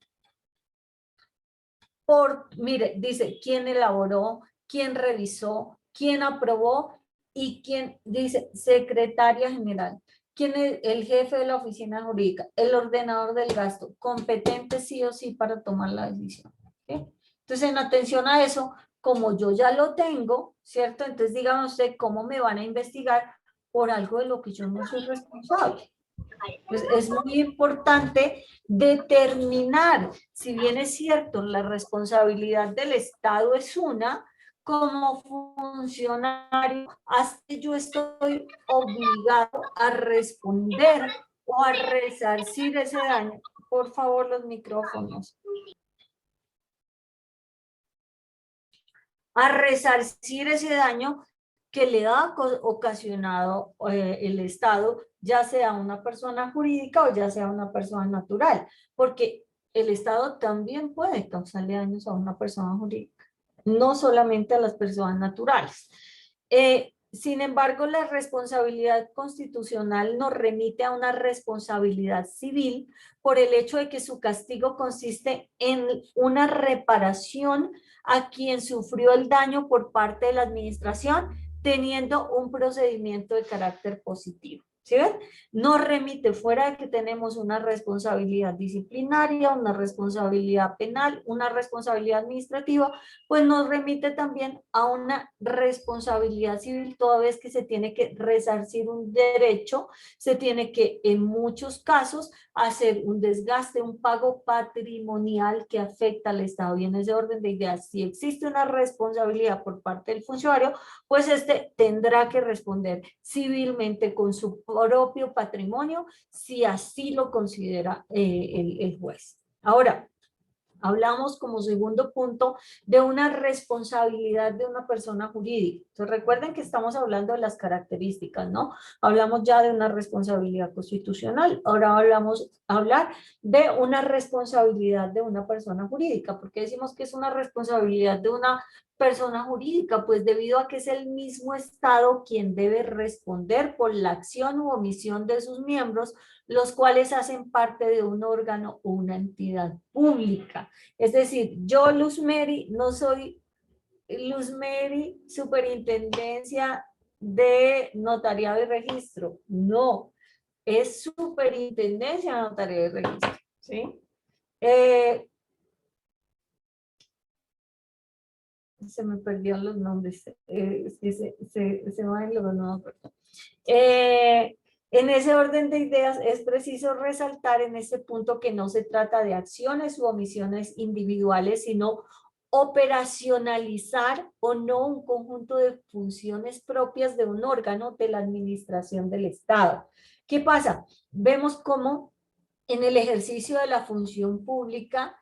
mire, dice quién elaboró, quién revisó, quién aprobó y quién, dice secretaria general. ¿Quién es el jefe de la oficina jurídica? El ordenador del gasto, competente sí o sí para tomar la decisión. ¿Sí? Entonces, en atención a eso, como yo ya lo tengo, ¿cierto? Entonces, díganme usted cómo me van a investigar por algo de lo que yo no soy responsable. Pues es muy importante determinar, si bien es cierto, la responsabilidad del Estado es una, como funcionario, hasta yo estoy obligado a responder o a resarcir ese daño. Por favor, los micrófonos. A resarcir ese daño que le ha ocasionado el Estado, ya sea una persona jurídica o ya sea una persona natural, porque el Estado también puede causarle daños a una persona jurídica, no solamente a las personas naturales. Sin embargo, la responsabilidad constitucional nos remite a una responsabilidad civil por el hecho de que su castigo consiste en una reparación a quien sufrió el daño por parte de la administración, teniendo un procedimiento de carácter positivo. ¿Sí ven? Nos remite, fuera de que tenemos una responsabilidad disciplinaria, una responsabilidad penal, una responsabilidad administrativa, pues nos remite también a una responsabilidad civil, toda vez que se tiene que resarcir un derecho, se tiene que, en muchos casos, hacer un desgaste, un pago patrimonial que afecta al Estado. Y en ese orden de ideas, si existe una responsabilidad por parte del funcionario, pues este tendrá que responder civilmente con su propio patrimonio, si así lo considera el juez. Ahora, hablamos como segundo punto de una responsabilidad de una persona jurídica. Entonces recuerden que estamos hablando de las características, ¿no? Hablamos ya de una responsabilidad constitucional, ahora hablar de una responsabilidad de una persona jurídica. ¿Por qué decimos que es una responsabilidad de una persona jurídica? Pues debido a que es el mismo Estado quien debe responder por la acción u omisión de sus miembros, los cuales hacen parte de un órgano o una entidad pública. Es decir, yo, Luz Mary, no soy Luz Mary, Superintendencia de Notariado y Registro. No, es Superintendencia de Notariado y Registro. ¿Sí? Se me perdieron los nombres. Se van los nombres. En ese orden de ideas es preciso resaltar en este punto que no se trata de acciones u omisiones individuales, sino operacionalizar o no un conjunto de funciones propias de un órgano de la administración del Estado. ¿Qué pasa? Vemos cómo en el ejercicio de la función pública,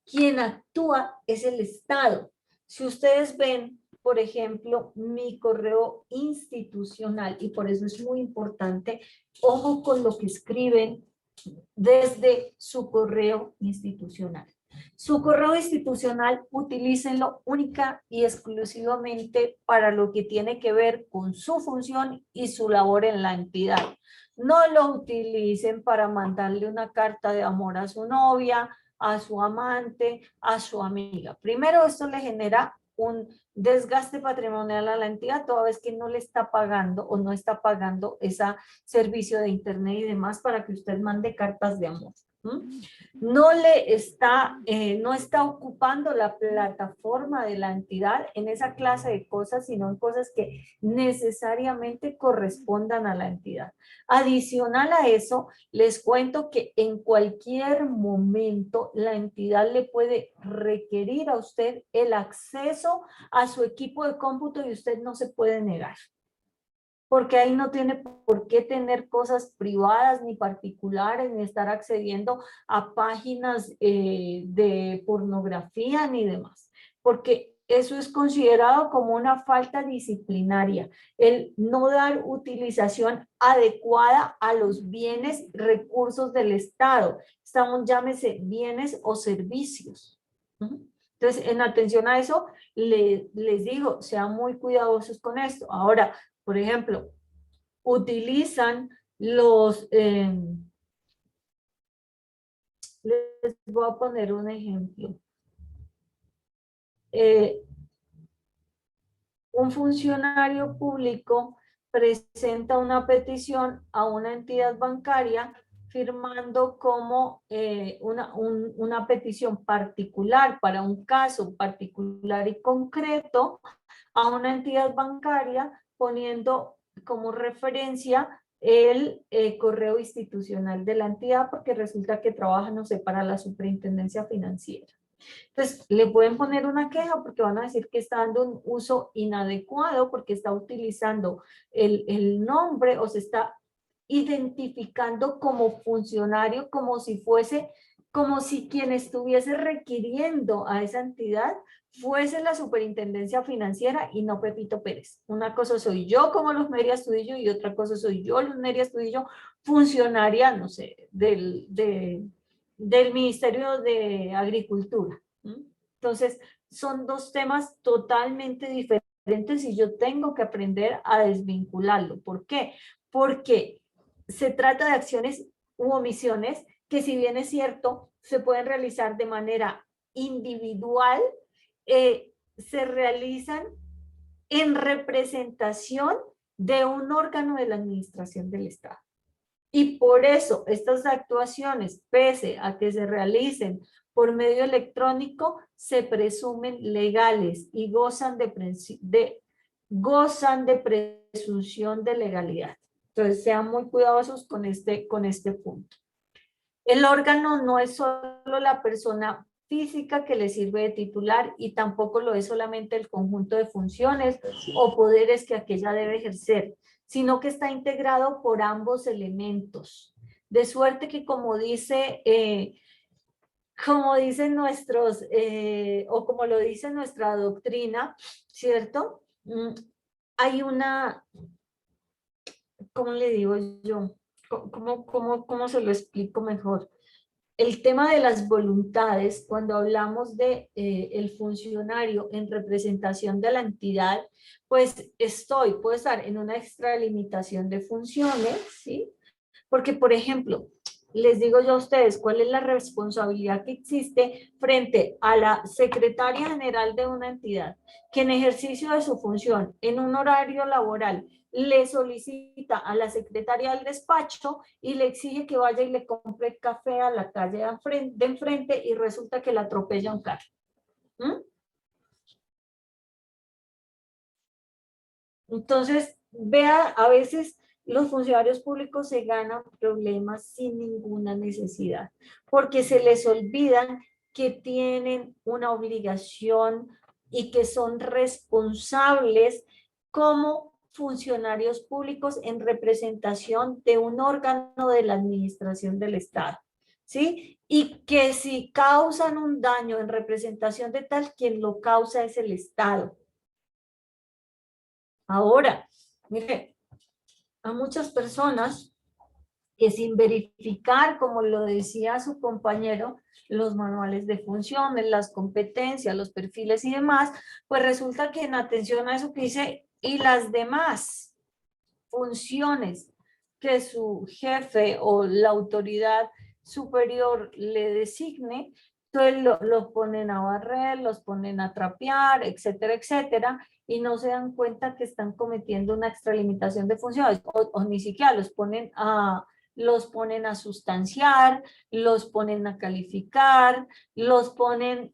quien actúa es el Estado. Si ustedes ven, por ejemplo, mi correo institucional, y por eso es muy importante, ojo con lo que escriben desde su correo institucional. Su correo institucional, utilícenlo única y exclusivamente para lo que tiene que ver con su función y su labor en la entidad. No lo utilicen para mandarle una carta de amor a su novia, a su amante, a su amiga. Primero, esto le genera un desgaste patrimonial a la entidad, toda vez que no le está pagando o no está pagando ese servicio de internet y demás para que usted mande cartas de amor. No está ocupando la plataforma de la entidad en esa clase de cosas, sino en cosas que necesariamente correspondan a la entidad. Adicional a eso, les cuento que en cualquier momento la entidad le puede requerir a usted el acceso a su equipo de cómputo y usted no se puede negar, porque ahí no tiene por qué tener cosas privadas ni particulares, ni estar accediendo a páginas de pornografía ni demás, porque eso es considerado como una falta disciplinaria, el no dar utilización adecuada a los bienes, recursos del Estado. Estamos, llámese, bienes o servicios. Entonces, en atención a eso, les digo, sean muy cuidadosos con esto. Ahora, por ejemplo, utilizan los, les voy a poner un ejemplo. un funcionario público presenta una petición a una entidad bancaria firmando como una petición particular para un caso particular y concreto a una entidad bancaria, poniendo como referencia el correo institucional de la entidad, porque resulta que trabaja, no sé, para la superintendencia financiera. Entonces, le pueden poner una queja porque van a decir que está dando un uso inadecuado, porque está utilizando el nombre o se está identificando como funcionario, como si quien estuviese requiriendo a esa entidad fuese la superintendencia financiera y no Pepito Pérez. Una cosa soy yo como Luz María Astudillo y otra cosa soy yo, Luz María Astudillo, funcionaria, no sé, del Ministerio de Agricultura. Entonces, son dos temas totalmente diferentes y yo tengo que aprender a desvincularlo. ¿Por qué? Porque se trata de acciones u omisiones que, si bien es cierto, se pueden realizar de manera individual, se realizan en representación de un órgano de la administración del Estado. Y por eso estas actuaciones, pese a que se realicen por medio electrónico, se presumen legales y gozan de presunción de legalidad. Entonces, sean muy cuidadosos con este punto. El órgano no es solo la persona física que le sirve de titular y tampoco lo es solamente el conjunto de funciones o poderes que aquella debe ejercer, sino que está integrado por ambos elementos. De suerte que, como dicen nuestros, o como lo dice nuestra doctrina, ¿cierto? Hay una, ¿cómo le digo yo? ¿Cómo se lo explico mejor? El tema de las voluntades, cuando hablamos de el funcionario en representación de la entidad, pues puedo estar en una extralimitación de funciones, ¿sí? Porque, por ejemplo, les digo yo a ustedes cuál es la responsabilidad que existe frente a la secretaria general de una entidad, que en ejercicio de su función, en un horario laboral, le solicita a la secretaria del despacho y le exige que vaya y le compre café a la calle de enfrente y resulta que la atropella un carro. Entonces, vea, a veces los funcionarios públicos se ganan problemas sin ninguna necesidad, porque se les olvidan que tienen una obligación y que son responsables como funcionarios públicos en representación de un órgano de la administración del Estado, ¿sí? Y que si causan un daño en representación de tal, quien lo causa es el Estado. Ahora, mire, a muchas personas que sin verificar, como lo decía su compañero, los manuales de funciones, las competencias, los perfiles y demás, pues resulta que en atención a eso que dice, y las demás funciones que su jefe o la autoridad superior le designe, entonces los ponen a barrer, los ponen a trapear, etcétera, etcétera, y no se dan cuenta que están cometiendo una extralimitación de funciones, o ni siquiera los ponen a sustanciar, los ponen a calificar, los ponen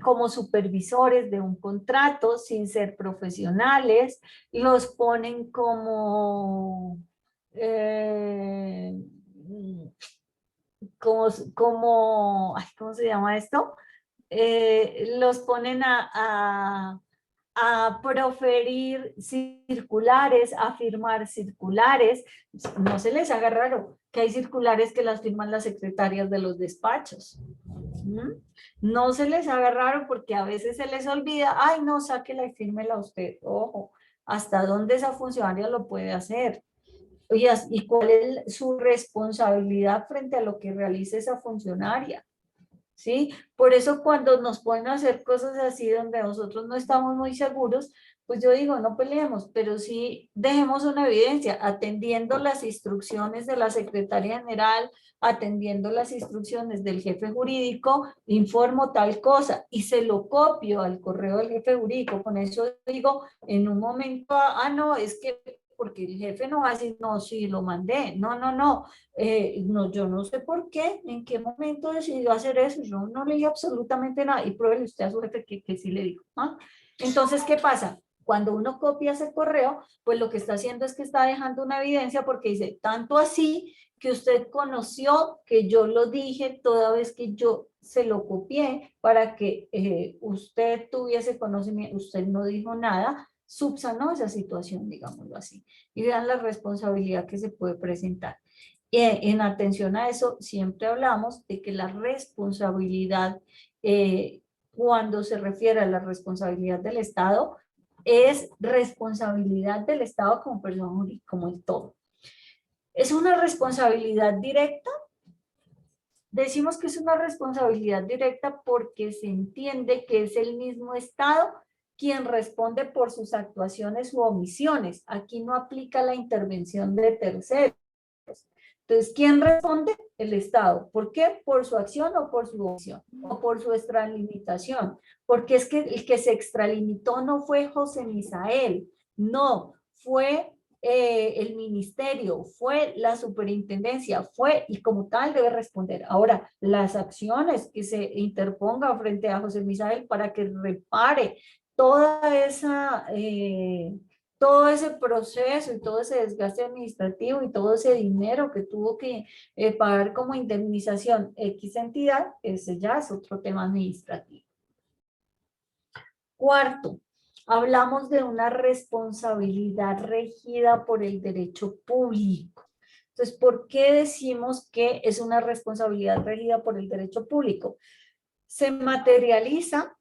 como supervisores de un contrato sin ser profesionales, los ponen como ¿cómo se llama esto? Los ponen a proferir circulares, a firmar circulares. No se les haga raro que hay circulares que las firman las secretarias de los despachos. No se les haga raro porque a veces se les olvida, ay no, sáquela y fírmela usted. Ojo, ¿hasta dónde esa funcionaria lo puede hacer? ¿Y cuál es su responsabilidad frente a lo que realice esa funcionaria? ¿Sí? Por eso cuando nos pueden hacer cosas así donde nosotros no estamos muy seguros, pues yo digo, no peleemos, pero sí dejemos una evidencia, atendiendo las instrucciones de la Secretaría General, atendiendo las instrucciones del jefe jurídico, informo tal cosa y se lo copio al correo del jefe jurídico. Con eso digo, en un momento, no, es que porque el jefe no va a decir, no, sí, lo mandé. No, no, no. No, yo no sé por qué, en qué momento decidió hacer eso. Yo no leí absolutamente nada. Y pruébele usted a su jefe que sí le digo. ¿Ah? Entonces, ¿qué pasa? Cuando uno copia ese correo, pues lo que está haciendo es que está dejando una evidencia porque dice, tanto así que usted conoció que yo lo dije toda vez que yo se lo copié para que usted tuviese conocimiento, usted no dijo nada, subsanó esa situación, digámoslo así, y vean la responsabilidad que se puede presentar. En atención a eso, siempre hablamos de que la responsabilidad, cuando se refiere a la responsabilidad del Estado, es responsabilidad del Estado como persona jurídica, como el todo. ¿Es una responsabilidad directa? Decimos que es una responsabilidad directa porque se entiende que es el mismo Estado quien responde por sus actuaciones u omisiones. Aquí no aplica la intervención de terceros. Entonces, ¿quién responde? El Estado. ¿Por qué? Por su acción o por su omisión, o por su extralimitación. Porque es que el que se extralimitó no fue José Misael, no, fue el ministerio, fue la superintendencia, fue y como tal debe responder. Ahora, las acciones que se interpongan frente a José Misael para que repare toda esa... todo ese proceso y todo ese desgaste administrativo y todo ese dinero que tuvo que pagar como indemnización X entidad, ese ya es otro tema administrativo. Cuarto, hablamos de una responsabilidad regida por el derecho público. Entonces, ¿por qué decimos que es una responsabilidad regida por el derecho público? Se materializa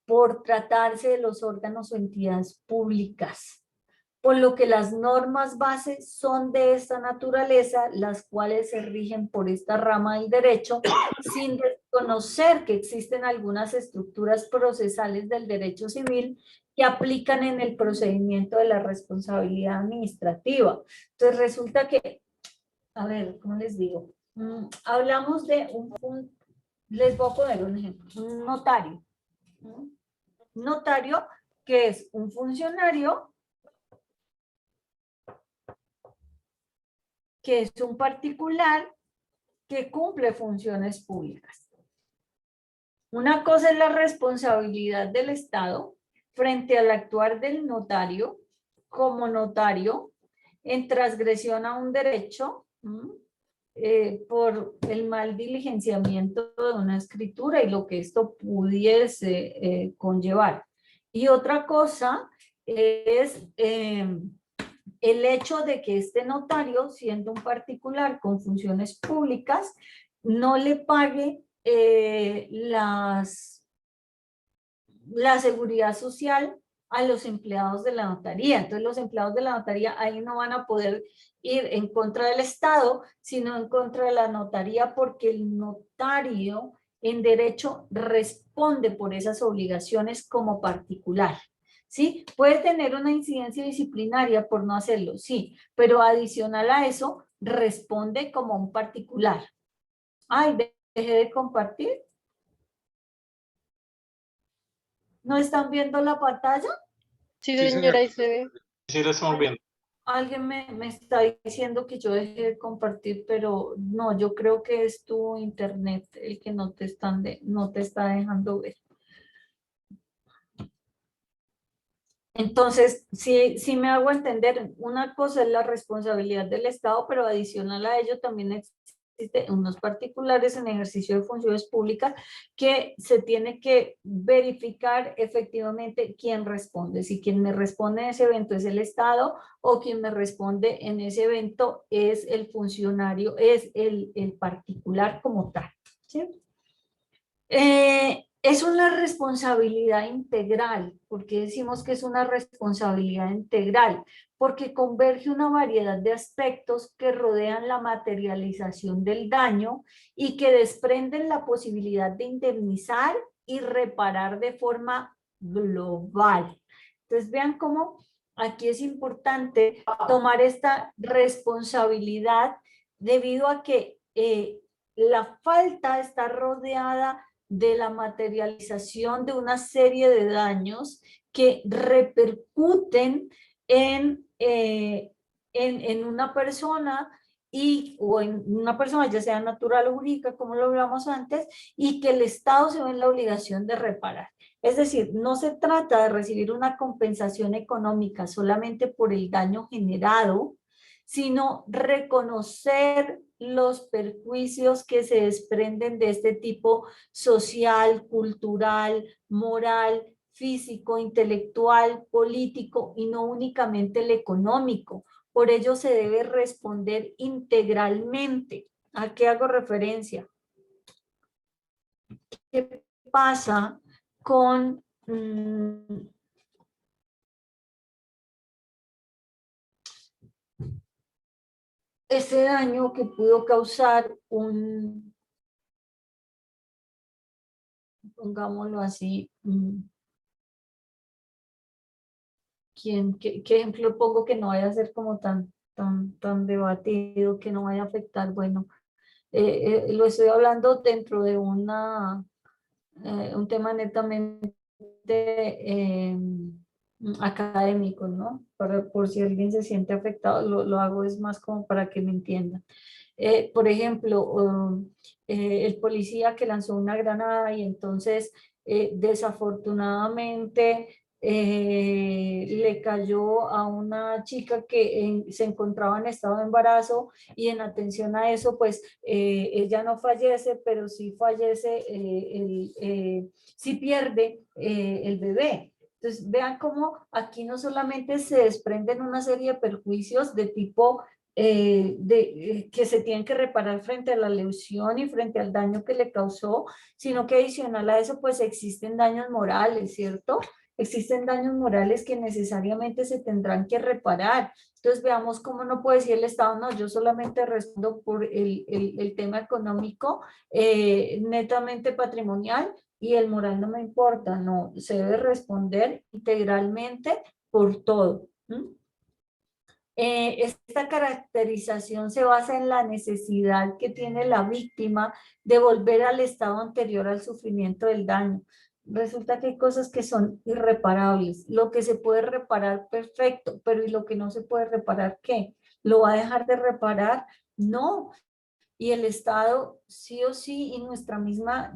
por tratarse de los órganos o entidades públicas, por lo que las normas bases son de esta naturaleza, las cuales se rigen por esta rama del derecho, sin desconocer que existen algunas estructuras procesales del derecho civil que aplican en el procedimiento de la responsabilidad administrativa. Entonces resulta que, a ver, ¿cómo les digo? Hablamos de les voy a poner un ejemplo, un notario. Notario que es un funcionario que es un particular que cumple funciones públicas. Una cosa es la responsabilidad del Estado frente al actuar del notario como notario en transgresión a un derecho por el mal diligenciamiento de una escritura y lo que esto pudiese conllevar. Y otra cosa es el hecho de que este notario, siendo un particular con funciones públicas, no le pague la seguridad social a los empleados de la notaría. Entonces los empleados de la notaría ahí no van a poder ir en contra del Estado, sino en contra de la notaría, porque el notario en derecho responde por esas obligaciones como particular. ¿Sí? Puede tener una incidencia disciplinaria por no hacerlo, sí, pero adicional a eso, responde como un particular. Ay, dejé de compartir. ¿No están viendo la pantalla? Sí, Sí, señora, señor. ahí se ve. Sí, lo estamos viendo. Alguien me está diciendo que yo dejé de compartir, pero no, yo creo que es tu internet el que no te está dejando ver. Entonces, sí me hago entender, una cosa es la responsabilidad del Estado, pero adicional a ello también existen unos particulares en ejercicio de funciones públicas que se tiene que verificar efectivamente quién responde. Si quien me responde en ese evento es el Estado o quien me responde en ese evento es el funcionario, es el particular como tal. ¿Sí? Es una responsabilidad integral. ¿Por qué decimos que es una responsabilidad integral? Porque converge una variedad de aspectos que rodean la materialización del daño y que desprenden la posibilidad de indemnizar y reparar de forma global. Entonces vean cómo aquí es importante tomar esta responsabilidad debido a que la falta está rodeada de la materialización de una serie de daños que repercuten en una persona o en una persona ya sea natural o jurídica, como lo hablamos antes, y que el Estado se ve en la obligación de reparar. Es decir, no se trata de recibir una compensación económica solamente por el daño generado, sino reconocer los perjuicios que se desprenden de este tipo social, cultural, moral, físico, intelectual, político y no únicamente el económico. Por ello se debe responder integralmente. ¿A qué hago referencia? ¿Qué pasa con ese daño que pudo causar pongámoslo así, ¿qué ejemplo pongo que no vaya a ser como tan debatido, que no vaya a afectar? Bueno, lo estoy hablando dentro de un tema netamente académico, ¿no? Por si alguien se siente afectado, lo hago es más como para que me entiendan. Por ejemplo, el policía que lanzó una granada y entonces desafortunadamente le cayó a una chica que se encontraba en estado de embarazo y en atención a eso, pues ella no fallece, pero sí fallece, sí pierde el bebé. Entonces vean cómo aquí no solamente se desprenden una serie de perjuicios de tipo que se tienen que reparar frente a la lesión y frente al daño que le causó, sino que adicional a eso pues existen daños morales, ¿cierto? Existen daños morales que necesariamente se tendrán que reparar. Entonces veamos cómo no puede decir el Estado, no, yo solamente respondo por el tema económico, netamente patrimonial, y el moral no me importa. No, se debe responder integralmente por todo. Esta caracterización se basa en la necesidad que tiene la víctima de volver al estado anterior al sufrimiento del daño. Resulta que hay cosas que son irreparables. Lo que se puede reparar, perfecto, pero ¿y lo que no se puede reparar, qué? ¿Lo va a dejar de reparar? No. Y el Estado sí o sí, y nuestra misma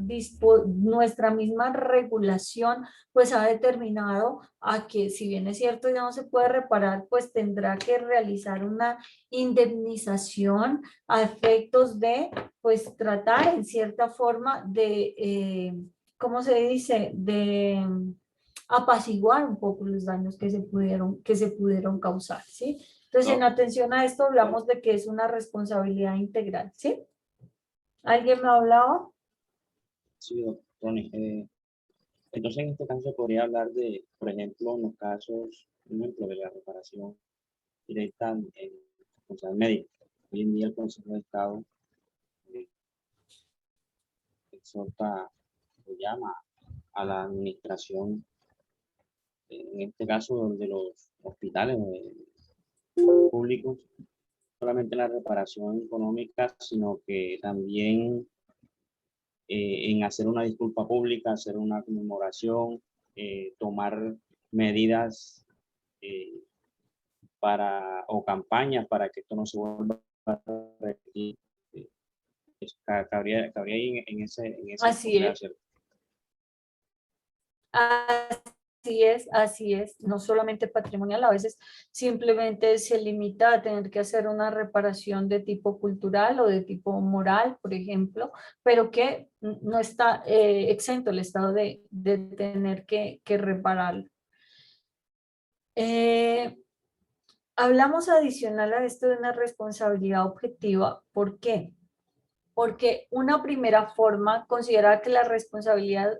regulación pues ha determinado a que, si bien es cierto ya no se puede reparar, pues tendrá que realizar una indemnización a efectos de pues tratar en cierta forma de, ¿cómo se dice? De apaciguar un poco los daños que se pudieron causar, ¿sí? Entonces, en atención a esto, hablamos de que es una responsabilidad integral, ¿sí? ¿Alguien me hablaba? Sí, doctor Ronnie. Entonces, en este caso se podría hablar de, por ejemplo, en los casos, un ejemplo de la reparación directa en responsabilidad médica. Hoy en día el Consejo de Estado eh, exhorta o llama a la administración, en este caso de los hospitales públicos, solamente la reparación económica, sino que también en hacer una disculpa pública, hacer una conmemoración, tomar medidas o campañas para que esto no se vuelva a repetir. Cabría ahí en ese Así es. Así es, no solamente patrimonial, a veces simplemente se limita a tener que hacer una reparación de tipo cultural o de tipo moral, por ejemplo, pero que no está exento el Estado de tener que repararlo. Hablamos adicional a esto de una responsabilidad objetiva. ¿Por qué? Porque una primera forma considera que la responsabilidad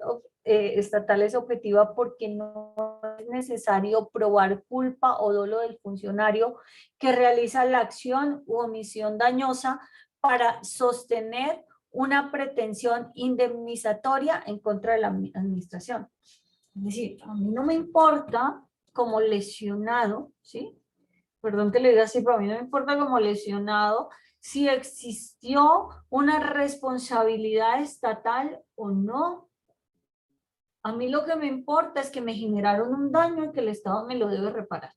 estatal es objetiva porque no es necesario probar culpa o dolo del funcionario que realiza la acción u omisión dañosa para sostener una pretensión indemnizatoria en contra de la administración. Es decir, a mí no me importa como lesionado, ¿sí? Perdón que le diga así, pero a mí no me importa como lesionado si existió una responsabilidad estatal o no. A mí lo que me importa es que me generaron un daño y que el Estado me lo debe reparar.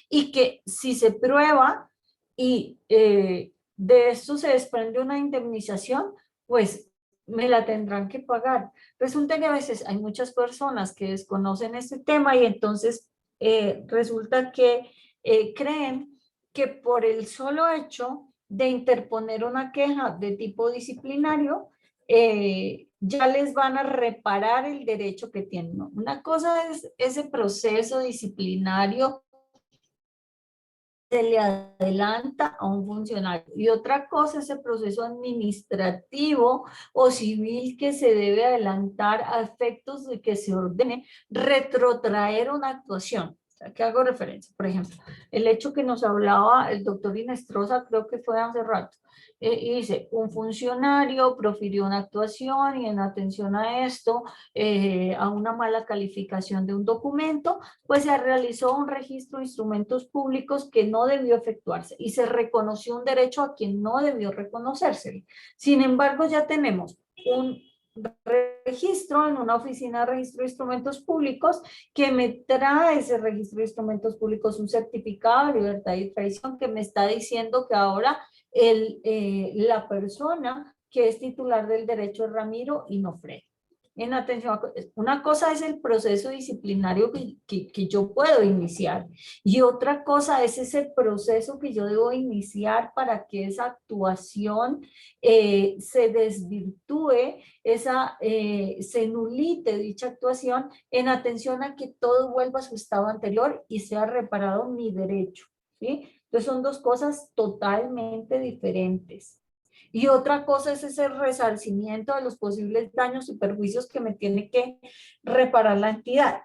Y que si se prueba y de esto se desprende una indemnización, pues me la tendrán que pagar. Resulta que a veces hay muchas personas que desconocen este tema y entonces resulta que creen que por el solo hecho de interponer una queja de tipo disciplinario, ya les van a reparar el derecho que tienen, ¿no? Una cosa es ese proceso disciplinario se le adelanta a un funcionario y otra cosa es el proceso administrativo o civil que se debe adelantar a efectos de que se ordene retrotraer una actuación. ¿A qué hago referencia? Por ejemplo, el hecho que nos hablaba el doctor Inestrosa, creo que fue hace rato, y dice, un funcionario profirió una actuación y en atención a esto, a una mala calificación de un documento, pues se realizó un registro de instrumentos públicos que no debió efectuarse y se reconoció un derecho a quien no debió reconocerse. Sin embargo, ya tenemos un registro en una oficina de registro de instrumentos públicos que me trae ese registro de instrumentos públicos un certificado de libertad y traición que me está diciendo que ahora la persona que es titular del derecho es Ramiro y no Fred. En atención, una cosa es el proceso disciplinario que yo puedo iniciar y otra cosa es ese proceso que yo debo iniciar para que esa actuación se desvirtúe, se nulite dicha actuación en atención a que todo vuelva a su estado anterior y sea reparado mi derecho, ¿sí? Entonces son dos cosas totalmente diferentes. Y otra cosa es ese resarcimiento de los posibles daños y perjuicios que me tiene que reparar la entidad.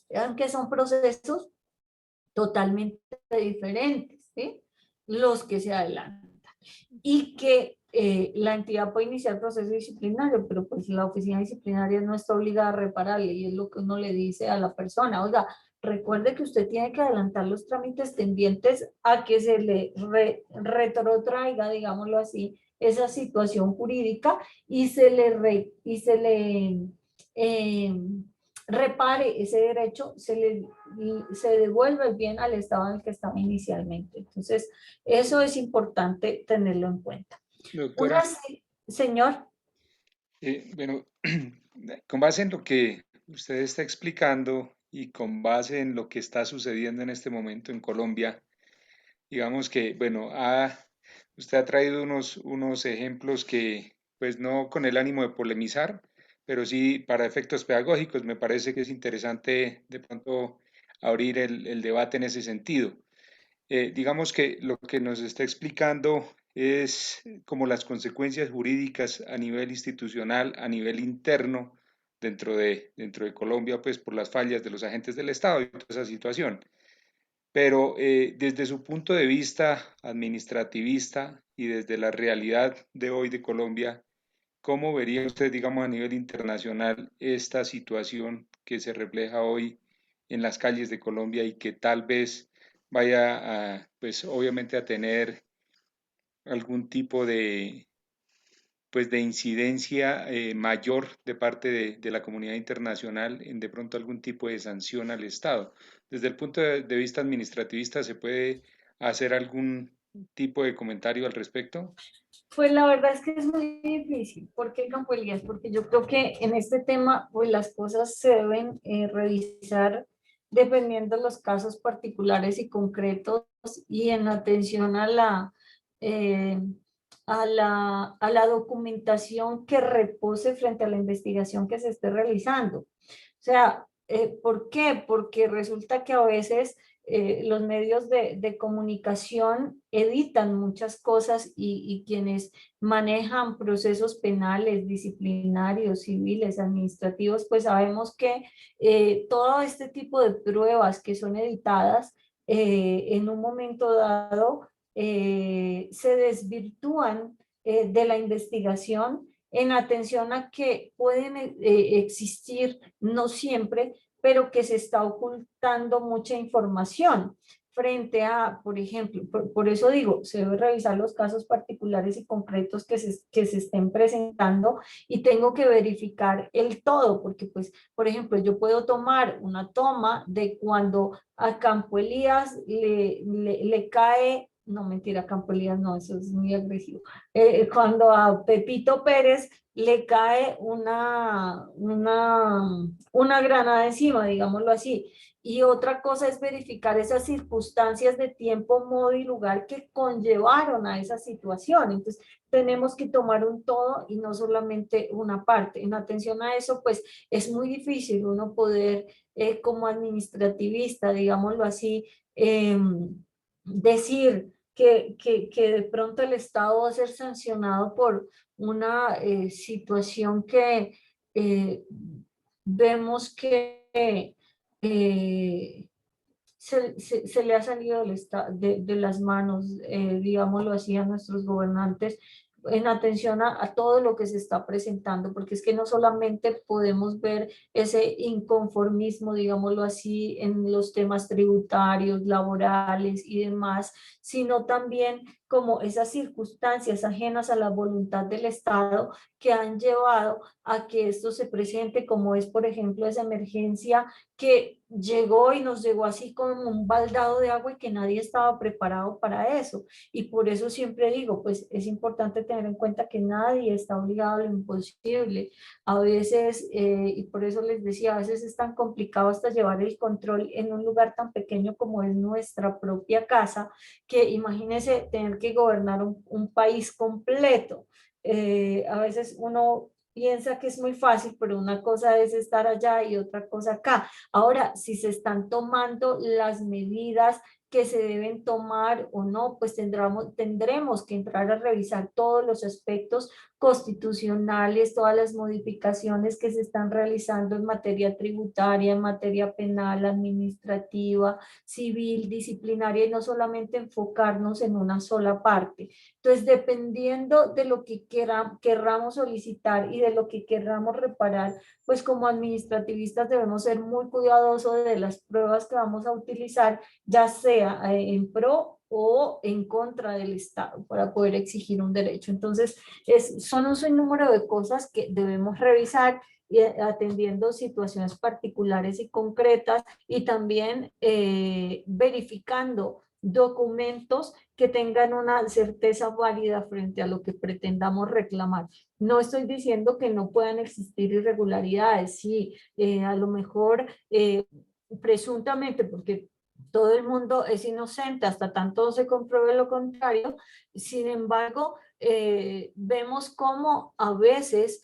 Vean que son procesos totalmente diferentes, ¿sí? Los que se adelantan. Y que la entidad puede iniciar proceso disciplinario, pero pues la oficina disciplinaria no está obligada a repararle y es lo que uno le dice a la persona. Oiga, recuerde que usted tiene que adelantar los trámites tendientes a que se le retrotraiga, digámoslo así, esa situación jurídica y se le repare ese derecho, se devuelve el bien al estado en el que estaba inicialmente. Entonces, eso es importante tenerlo en cuenta. Doctora, Señor. bueno, con base en lo que usted está explicando y con base en lo que está sucediendo en este momento en Colombia, digamos que, bueno, usted ha traído unos ejemplos que, pues no con el ánimo de polemizar, pero sí para efectos pedagógicos, me parece que es interesante de pronto abrir el debate en ese sentido. Digamos que lo que nos está explicando es como las consecuencias jurídicas a nivel institucional, a nivel interno, dentro de Colombia, pues por las fallas de los agentes del Estado y toda esa situación. Pero desde su punto de vista administrativista y desde la realidad de hoy de Colombia, ¿cómo vería usted, digamos, a nivel internacional esta situación que se refleja hoy en las calles de Colombia y que tal vez vaya a, pues obviamente a tener algún tipo de, pues de incidencia mayor de parte de la comunidad internacional en de pronto algún tipo de sanción al Estado? Desde el punto de vista administrativista, ¿se puede hacer algún tipo de comentario al respecto? Pues la verdad es que es muy difícil. ¿Por qué, Campo Elías? Porque yo creo que en este tema, pues las cosas se deben revisar dependiendo de los casos particulares y concretos y en atención eh, a la documentación que repose frente a la investigación que se esté realizando. O sea, ¿por qué? Porque resulta que a veces los medios de comunicación editan muchas cosas y quienes manejan procesos penales, disciplinarios, civiles, administrativos, pues sabemos que todo este tipo de pruebas que son editadas en un momento dado se desvirtúan de la investigación en atención a que pueden existir, no siempre, pero que se está ocultando mucha información frente a, por ejemplo, por eso digo, se debe revisar los casos particulares y concretos que se estén presentando y tengo que verificar el todo, porque pues, por ejemplo, yo puedo tomar una toma de cuando a Campo Elías le cae, no mentira, Campo Elías no, eso es muy agresivo, cuando a Pepito Pérez le cae una granada encima, digámoslo así. Y otra cosa es verificar esas circunstancias de tiempo, modo y lugar que conllevaron a esa situación. Entonces, tenemos que tomar un todo y no solamente una parte. En atención a eso, pues es muy difícil uno poder, como administrativista, digámoslo así, decir que de pronto el Estado va a ser sancionado por una situación que vemos que se le ha salido de las manos, digámoslo así, a nuestros gobernantes en atención a todo lo que se está presentando, porque es que no solamente podemos ver ese inconformismo, digámoslo así, en los temas tributarios, laborales y demás, sino también como esas circunstancias ajenas a la voluntad del Estado que han llevado a que esto se presente, como es, por ejemplo, esa emergencia que llegó y nos llegó así como un baldado de agua y que nadie estaba preparado para eso. Y por eso siempre digo, pues es importante tener en cuenta que nadie está obligado a lo imposible. A veces, y por eso les decía, a veces es tan complicado hasta llevar el control en un lugar tan pequeño como es nuestra propia casa, que imagínense tener que gobernar un país completo. A veces uno piensa que es muy fácil, pero una cosa es estar allá y otra cosa acá. Ahora, si se están tomando las medidas que se deben tomar o no, pues tendremos que entrar a revisar todos los aspectos constitucionales, todas las modificaciones que se están realizando en materia tributaria, en materia penal, administrativa, civil, disciplinaria, y no solamente enfocarnos en una sola parte. Entonces, dependiendo de lo que querramos solicitar y de lo que querramos reparar, pues como administrativistas debemos ser muy cuidadosos de las pruebas que vamos a utilizar, ya sea en pro o en contra del Estado para poder exigir un derecho. Entonces, son un sinnúmero de cosas que debemos revisar atendiendo situaciones particulares y concretas y también verificando documentos que tengan una certeza válida frente a lo que pretendamos reclamar. No estoy diciendo que no puedan existir irregularidades, sí, a lo mejor presuntamente, porque todo el mundo es inocente hasta tanto se compruebe lo contrario. Sin embargo, vemos cómo a veces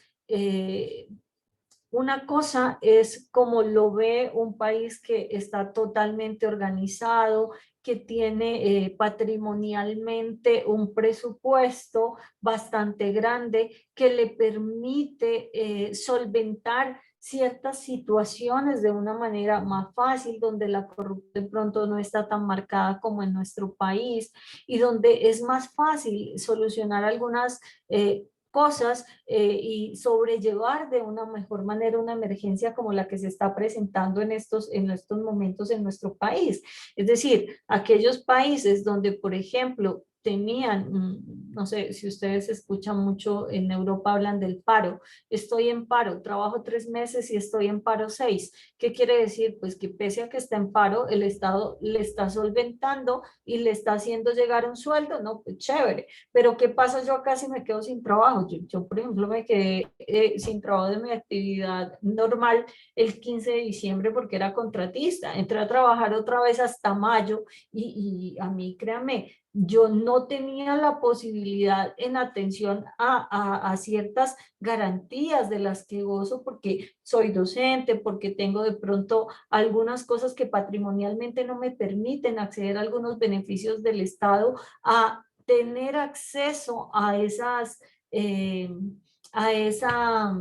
una cosa es como lo ve un país que está totalmente organizado, que tiene patrimonialmente un presupuesto bastante grande que le permite solventar ciertas situaciones de una manera más fácil, donde la corrupción de pronto no está tan marcada como en nuestro país y donde es más fácil solucionar algunas cosas y sobrellevar de una mejor manera una emergencia como la que se está presentando en estos momentos en nuestro país. Es decir, aquellos países donde, por ejemplo, tenían, no sé si ustedes escuchan mucho, en Europa hablan del paro, estoy en paro, trabajo 3 meses y estoy en paro 6. ¿Qué quiere decir? Pues que pese a que está en paro, el Estado le está solventando y le está haciendo llegar un sueldo, no, pues chévere, pero ¿qué pasa yo acá si me quedo sin trabajo? Yo por ejemplo, me quedé sin trabajo de mi actividad normal el 15 de diciembre porque era contratista, entré a trabajar otra vez hasta mayo y a mí, créanme, yo no tenía la posibilidad en atención a ciertas garantías de las que gozo porque soy docente, porque tengo de pronto algunas cosas que patrimonialmente no me permiten acceder a algunos beneficios del Estado, a tener acceso a esas, a esa...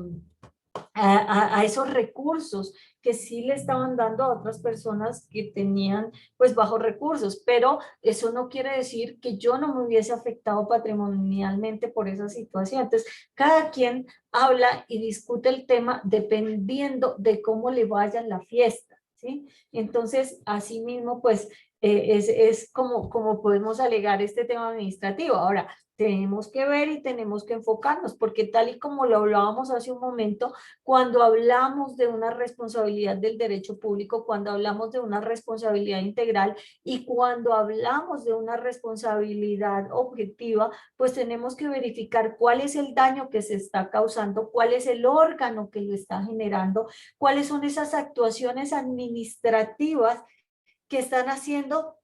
A esos recursos que sí le estaban dando a otras personas que tenían pues bajos recursos, pero eso no quiere decir que yo no me hubiese afectado patrimonialmente por esa situación. Entonces, cada quien habla y discute el tema dependiendo de cómo le vaya la fiesta. ¿sí? Entonces, asimismo, pues, es como podemos alegar este tema administrativo. Ahora, tenemos que ver y tenemos que enfocarnos, porque tal y como lo hablábamos hace un momento, cuando hablamos de una responsabilidad del derecho público, cuando hablamos de una responsabilidad integral y cuando hablamos de una responsabilidad objetiva, pues tenemos que verificar cuál es el daño que se está causando, cuál es el órgano que lo está generando, cuáles son esas actuaciones administrativas que están haciendo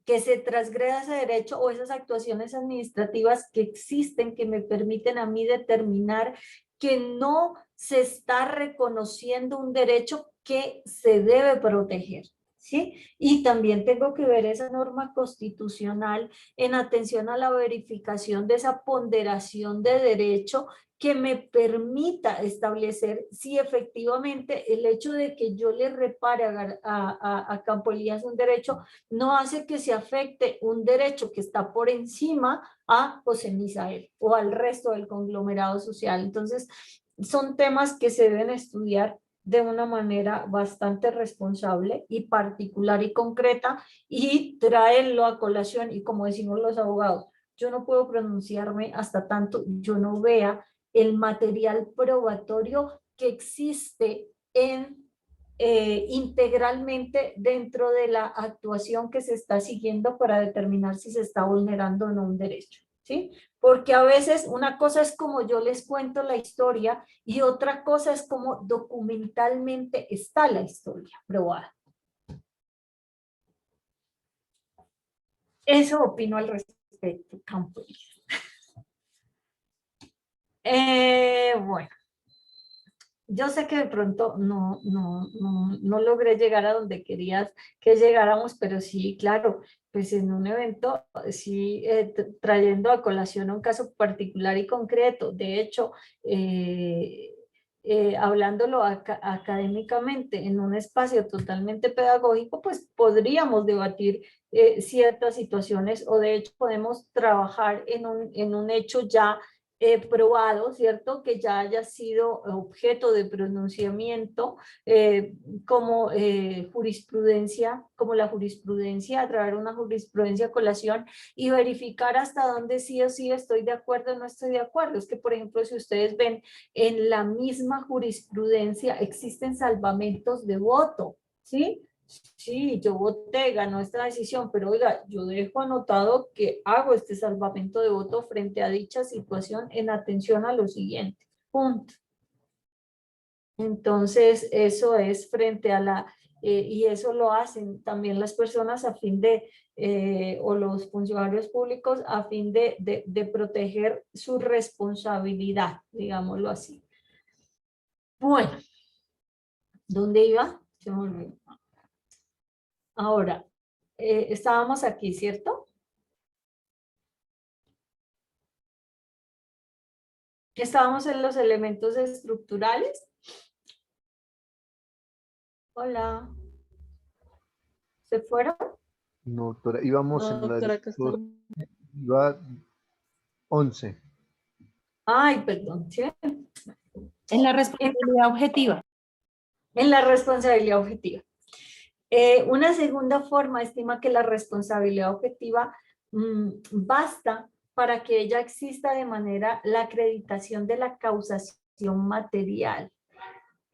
que se transgreda ese derecho, o esas actuaciones administrativas que existen que me permiten a mí determinar que no se está reconociendo un derecho que se debe proteger, ¿sí? Y también tengo que ver esa norma constitucional en atención a la verificación de esa ponderación de derecho que me permita establecer si efectivamente el hecho de que yo le repare a Campo Elías un derecho no hace que se afecte un derecho que está por encima a José Misael o al resto del conglomerado social. Entonces, son temas que se deben estudiar de una manera bastante responsable y particular y concreta, y traerlo a colación. Y como decimos los abogados, yo no puedo pronunciarme hasta tanto yo no vea el material probatorio que existe integralmente dentro de la actuación que se está siguiendo para determinar si se está vulnerando o no un derecho, ¿sí? Porque a veces una cosa es como yo les cuento la historia y otra cosa es como documentalmente está la historia probada. Eso opino al respecto, Campo Elías. Bueno, yo sé que de pronto no logré llegar a donde querías que llegáramos, pero sí, claro, pues en un evento, sí, trayendo a colación un caso particular y concreto. De hecho, hablándolo académicamente en un espacio totalmente pedagógico, pues podríamos debatir ciertas situaciones, o de hecho podemos trabajar en un hecho ya probado, ¿cierto? Que ya haya sido objeto de pronunciamiento como jurisprudencia, como la jurisprudencia, a través de una jurisprudencia a colación, y verificar hasta dónde sí o sí estoy de acuerdo o no estoy de acuerdo. Es que, por ejemplo, si ustedes ven en la misma jurisprudencia existen salvamentos de voto, ¿sí? Sí, yo voté, ganó esta decisión, pero oiga, yo dejo anotado que hago este salvamento de voto frente a dicha situación en atención a lo siguiente, punto. Entonces, eso es frente a la, y eso lo hacen también las personas a fin de, o los funcionarios públicos a fin de proteger su responsabilidad, digámoslo así. Bueno, ¿dónde iba? Se me olvidó. Ahora, estábamos aquí, ¿cierto? Estábamos en los elementos estructurales. Hola. ¿Se fueron? No, doctora, íbamos No, en la doctora, acá estamos. iba 11. Ay, perdón. ¿Sí? En la responsabilidad objetiva. En la responsabilidad objetiva. Una segunda forma estima que la responsabilidad objetiva basta para que ella exista de manera la acreditación de la causación material.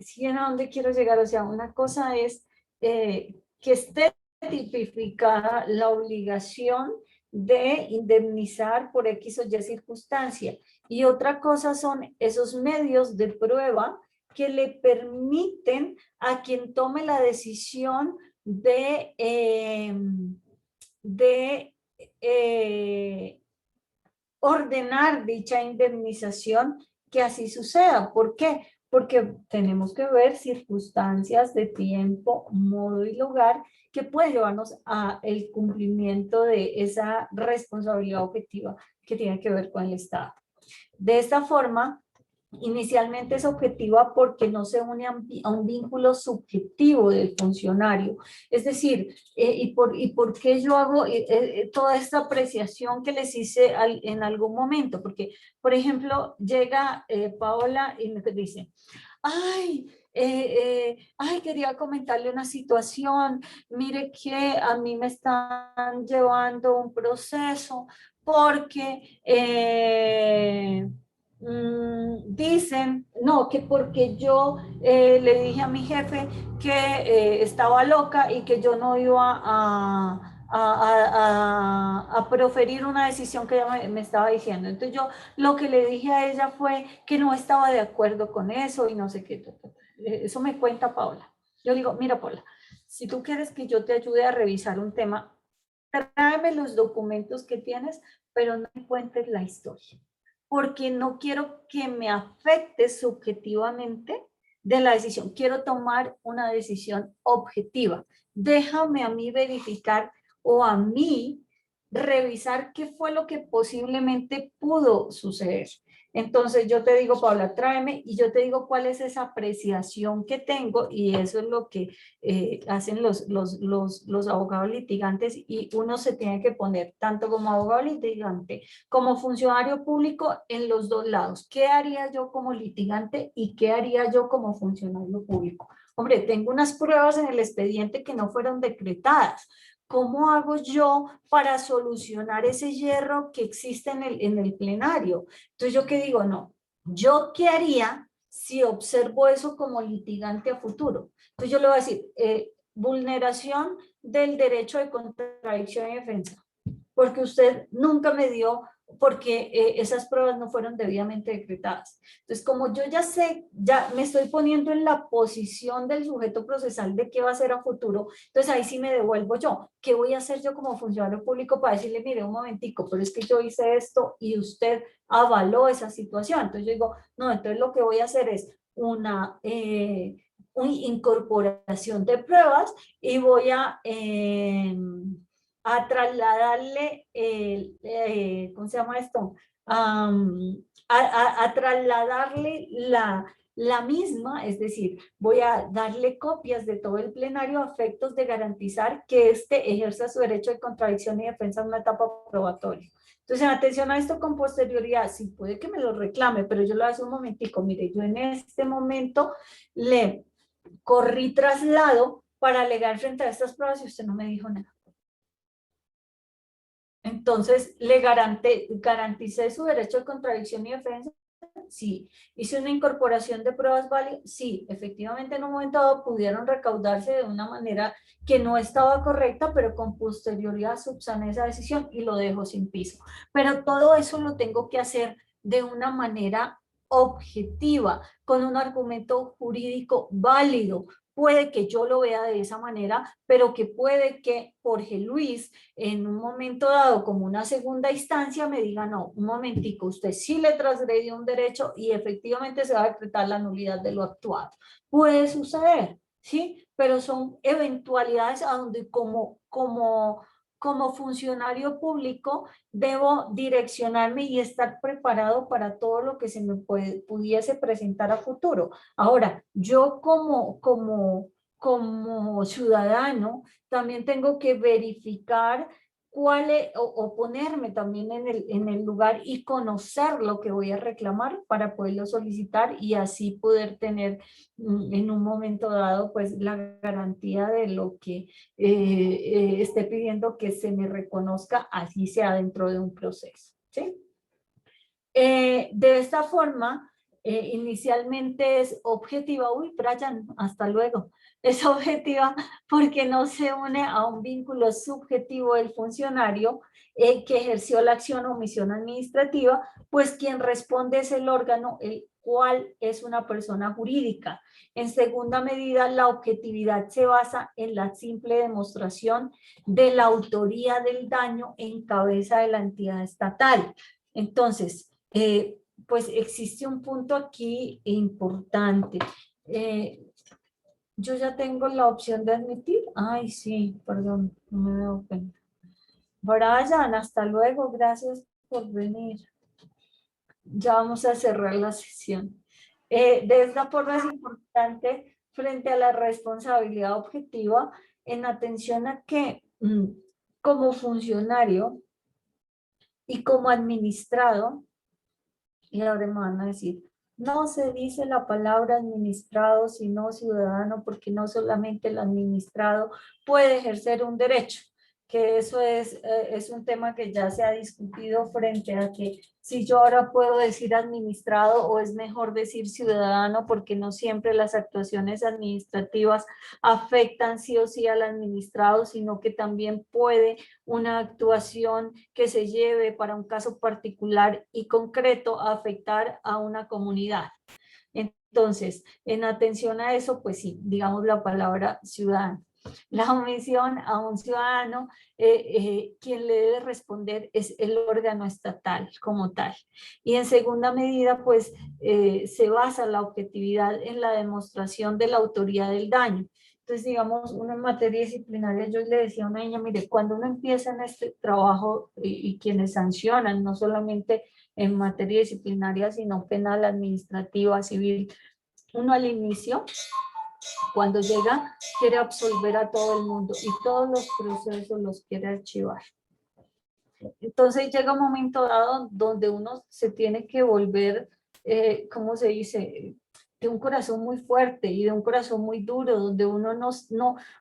¿Sí ven a dónde quiero llegar? O sea, una cosa es que esté tipificada la obligación de indemnizar por X o Y circunstancia, y otra cosa son esos medios de prueba que le permiten a quien tome la decisión de ordenar dicha indemnización, que así suceda. ¿Por qué? Porque tenemos que ver circunstancias de tiempo, modo y lugar que pueden llevarnos a el cumplimiento de esa responsabilidad objetiva que tiene que ver con el Estado. De esta forma, inicialmente es objetiva porque no se une a un vínculo subjetivo del funcionario. Es decir, ¿y por qué yo hago toda esta apreciación que les hice en algún momento? Porque, por ejemplo, llega Paola y me dice, ay, quería comentarle una situación, mire que a mí me están llevando un proceso porque dicen, no, que porque yo le dije a mi jefe que estaba loca y que yo no iba a proferir una decisión que ella me estaba diciendo. Entonces yo lo que le dije a ella fue que no estaba de acuerdo con eso y no sé qué. Eso me cuenta Paola. Yo digo, mira Paola, si tú quieres que yo te ayude a revisar un tema, tráeme los documentos que tienes, pero no me cuentes la historia, porque no quiero que me afecte subjetivamente de la decisión. Quiero tomar una decisión objetiva. Déjame a mí verificar o a mí revisar qué fue lo que posiblemente pudo suceder. Entonces yo te digo, Paula, tráeme y yo te digo cuál es esa apreciación que tengo y eso es lo que hacen los abogados litigantes y uno se tiene que poner tanto como abogado litigante como funcionario público en los dos lados. ¿Qué haría yo como litigante y qué haría yo como funcionario público? Hombre, tengo unas pruebas en el expediente que no fueron decretadas. ¿Cómo hago yo para solucionar ese hierro que existe en el plenario? Entonces, ¿yo qué digo? No, ¿yo qué haría si observo eso como litigante a futuro? Entonces, yo le voy a decir, vulneración del derecho de contradicción y defensa, porque usted nunca me dio, porque esas pruebas no fueron debidamente decretadas. Entonces, como yo ya sé, ya me estoy poniendo en la posición del sujeto procesal de qué va a hacer a futuro, entonces ahí sí me devuelvo yo. ¿Qué voy a hacer yo como funcionario público para decirle, mire, un momentico, pero es que yo hice esto y usted avaló esa situación? Entonces yo digo, no, entonces lo que voy a hacer es una incorporación de pruebas y voy a trasladarle, ¿cómo se llama esto? A trasladarle la misma, es decir, voy a darle copias de todo el plenario a efectos de garantizar que éste ejerza su derecho de contradicción y defensa en una etapa probatoria. Entonces, atención a esto con posterioridad, sí puede que me lo reclame, pero yo lo hago un momentico, mire, yo en este momento le corrí traslado para alegar frente a estas pruebas y usted no me dijo nada. Entonces, le garanticé su derecho de contradicción y defensa. Sí. ¿Hice una incorporación de pruebas válidas? Sí. Efectivamente, en un momento dado pudieron recaudarse de una manera que no estaba correcta, pero con posterioridad subsané esa decisión y lo dejo sin piso. Pero todo eso lo tengo que hacer de una manera objetiva, con un argumento jurídico válido. Puede que yo lo vea de esa manera, pero que puede que Jorge Luis en un momento dado como una segunda instancia me diga, no, un momentico, usted sí le transgredió un derecho y efectivamente se va a decretar la nulidad de lo actuado. Puede suceder, ¿sí? Pero son eventualidades a donde como funcionario público debo direccionarme y estar preparado para todo lo que se me pudiese presentar a futuro. Ahora, yo como ciudadano también tengo que verificar cuál es, o ponerme también en el lugar y conocer lo que voy a reclamar para poderlo solicitar y así poder tener en un momento dado pues la garantía de lo que esté pidiendo que se me reconozca, así sea dentro de un proceso, ¿sí? De esta forma, inicialmente es objetiva. Uy, Brian, hasta luego. Es objetiva porque no se une a un vínculo subjetivo del funcionario que ejerció la acción o omisión administrativa, pues quien responde es el órgano, el cual es una persona jurídica. En segunda medida, la objetividad se basa en la simple demostración de la autoría del daño en cabeza de la entidad estatal. Entonces, pues existe un punto aquí importante. Yo ya tengo la opción de admitir. Ay, sí, perdón, no me veo cuenta. Brian, hasta luego, gracias por venir. Ya vamos a cerrar la sesión. De esta forma es importante frente a la responsabilidad objetiva en atención a que como funcionario y como administrado, y ahora me van a decir, No se dice la palabra administrado, sino ciudadano, porque no solamente el administrado puede ejercer un derecho, que eso es un tema que ya se ha discutido frente a que si yo ahora puedo decir administrado o es mejor decir ciudadano, porque no siempre las actuaciones administrativas afectan sí o sí al administrado, sino que también puede una actuación que se lleve para un caso particular y concreto a afectar a una comunidad. Entonces, en atención a eso, pues sí, digamos la palabra ciudadano. La omisión a un ciudadano, quien le debe responder es el órgano estatal como tal. Y en segunda medida, pues se basa la objetividad en la demostración de la autoría del daño. Entonces, digamos, uno en materia disciplinaria, yo le decía a una niña, mire, cuando uno empieza en este trabajo y quienes sancionan, no solamente en materia disciplinaria, sino penal, administrativa, civil, uno al inicio, cuando llega, quiere absolver a todo el mundo y todos los procesos los quiere archivar. Entonces llega un momento dado donde uno se tiene que volver, ¿cómo se dice?, de un corazón muy fuerte y de un corazón muy duro, donde uno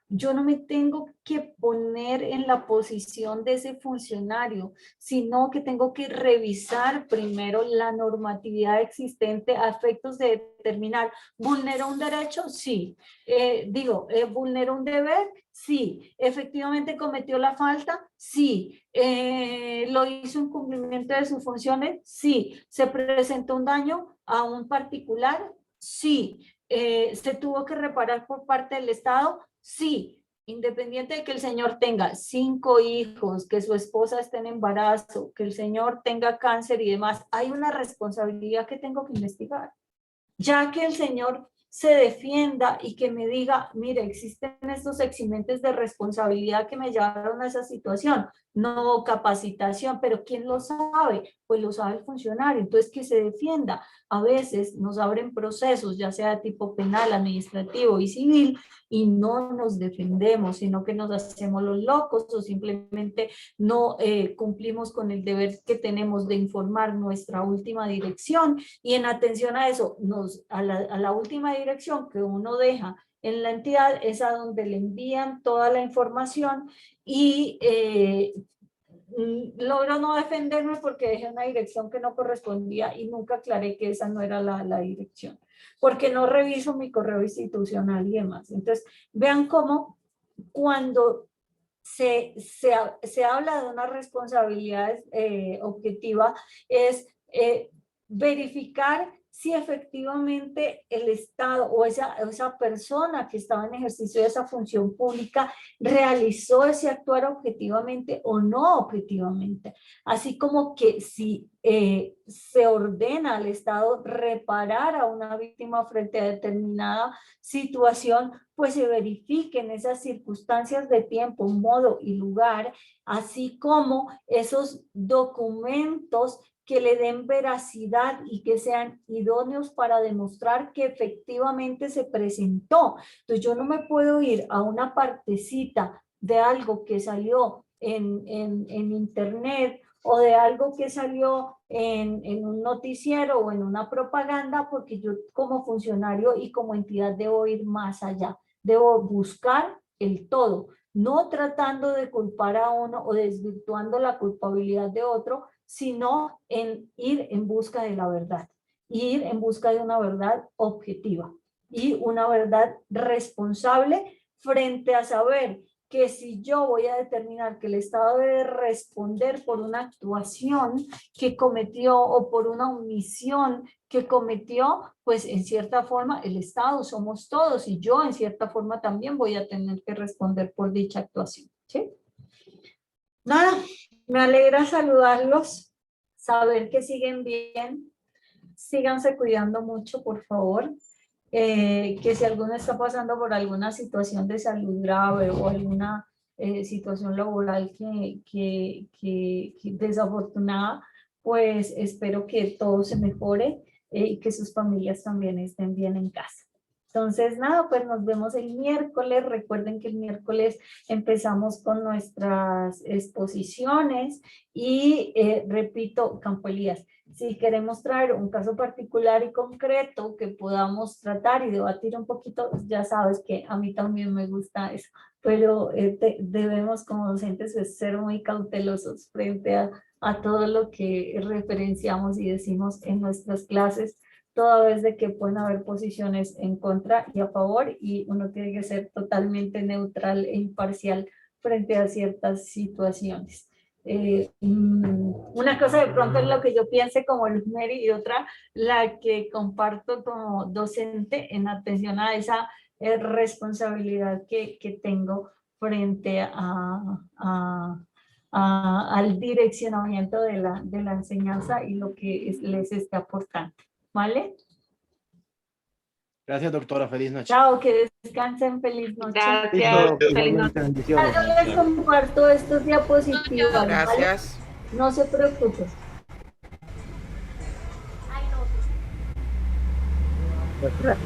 yo no me tengo que poner en la posición de ese funcionario, sino que tengo que revisar primero la normatividad existente a efectos de determinar, ¿vulnera un derecho? Sí. ¿Vulnera un deber? Sí. ¿Efectivamente cometió la falta? Sí. ¿Lo hizo en cumplimiento de sus funciones? Sí. ¿Se presentó un daño a un particular? Sí. ¿Se tuvo que reparar por parte del Estado? Sí. Independiente de que el señor tenga 5 hijos, que su esposa esté en embarazo, que el señor tenga cáncer y demás, hay una responsabilidad que tengo que investigar. Ya que el señor se defienda y que me diga, mire, existen estos eximentes de responsabilidad que me llevaron a esa situación, no capacitación, pero ¿quién lo sabe? Pues lo sabe el funcionario, entonces que se defienda. A veces nos abren procesos, ya sea de tipo penal, administrativo y civil, y no nos defendemos, sino que nos hacemos los locos o simplemente no cumplimos con el deber que tenemos de informar nuestra última dirección, y en atención a eso, a la última dirección que uno deja en la entidad es a donde le envían toda la información y logro no defenderme porque dejé una dirección que no correspondía y nunca aclaré que esa no era la dirección, porque no reviso mi correo institucional y demás. Entonces, vean cómo cuando se habla de una responsabilidad objetiva es verificar si efectivamente el Estado o esa persona que estaba en ejercicio de esa función pública realizó ese actuar objetivamente o no objetivamente. Así como que si se ordena al Estado reparar a una víctima frente a determinada situación, pues se verifiquen esas circunstancias de tiempo, modo y lugar, así como esos documentos que le den veracidad y que sean idóneos para demostrar que efectivamente se presentó. Entonces yo no me puedo ir a una partecita de algo que salió en internet o de algo que salió en un noticiero o en una propaganda, porque yo como funcionario y como entidad debo ir más allá. Debo buscar el todo, no tratando de culpar a uno o desvirtuando la culpabilidad de otro, sino en ir en busca de la verdad, ir en busca de una verdad objetiva y una verdad responsable frente a saber que si yo voy a determinar que el Estado debe responder por una actuación que cometió o por una omisión que cometió, pues en cierta forma el Estado somos todos y yo en cierta forma también voy a tener que responder por dicha actuación. ¿Sí? Nada, me alegra saludarlos, saber que siguen bien, síganse cuidando mucho, por favor. Que si alguno está pasando por alguna situación de salud grave o alguna situación laboral que desafortunada, pues espero que todo se mejore y que sus familias también estén bien en casa. Entonces, nada, pues nos vemos el miércoles. Recuerden que el miércoles empezamos con nuestras exposiciones y repito, Campo Elías, si queremos traer un caso particular y concreto que podamos tratar y debatir un poquito, ya sabes que a mí también me gusta eso, pero debemos como docentes ser muy cautelosos frente a todo lo que referenciamos y decimos en nuestras clases, toda vez de que pueden haber posiciones en contra y a favor, y uno tiene que ser totalmente neutral e imparcial frente a ciertas situaciones. Una cosa de pronto es lo que yo piense como Luz Mary y otra la que comparto como docente en atención a esa responsabilidad que tengo frente al direccionamiento de la enseñanza y lo que les está aportando. ¿Vale? Gracias, doctora. Feliz noche. Chao, que descansen. Feliz noche. Gracias. Feliz noche. Igualmente, bendiciones. Yo les comparto estos diapositivas. ¿vale? Gracias. No se preocupen. Doctora.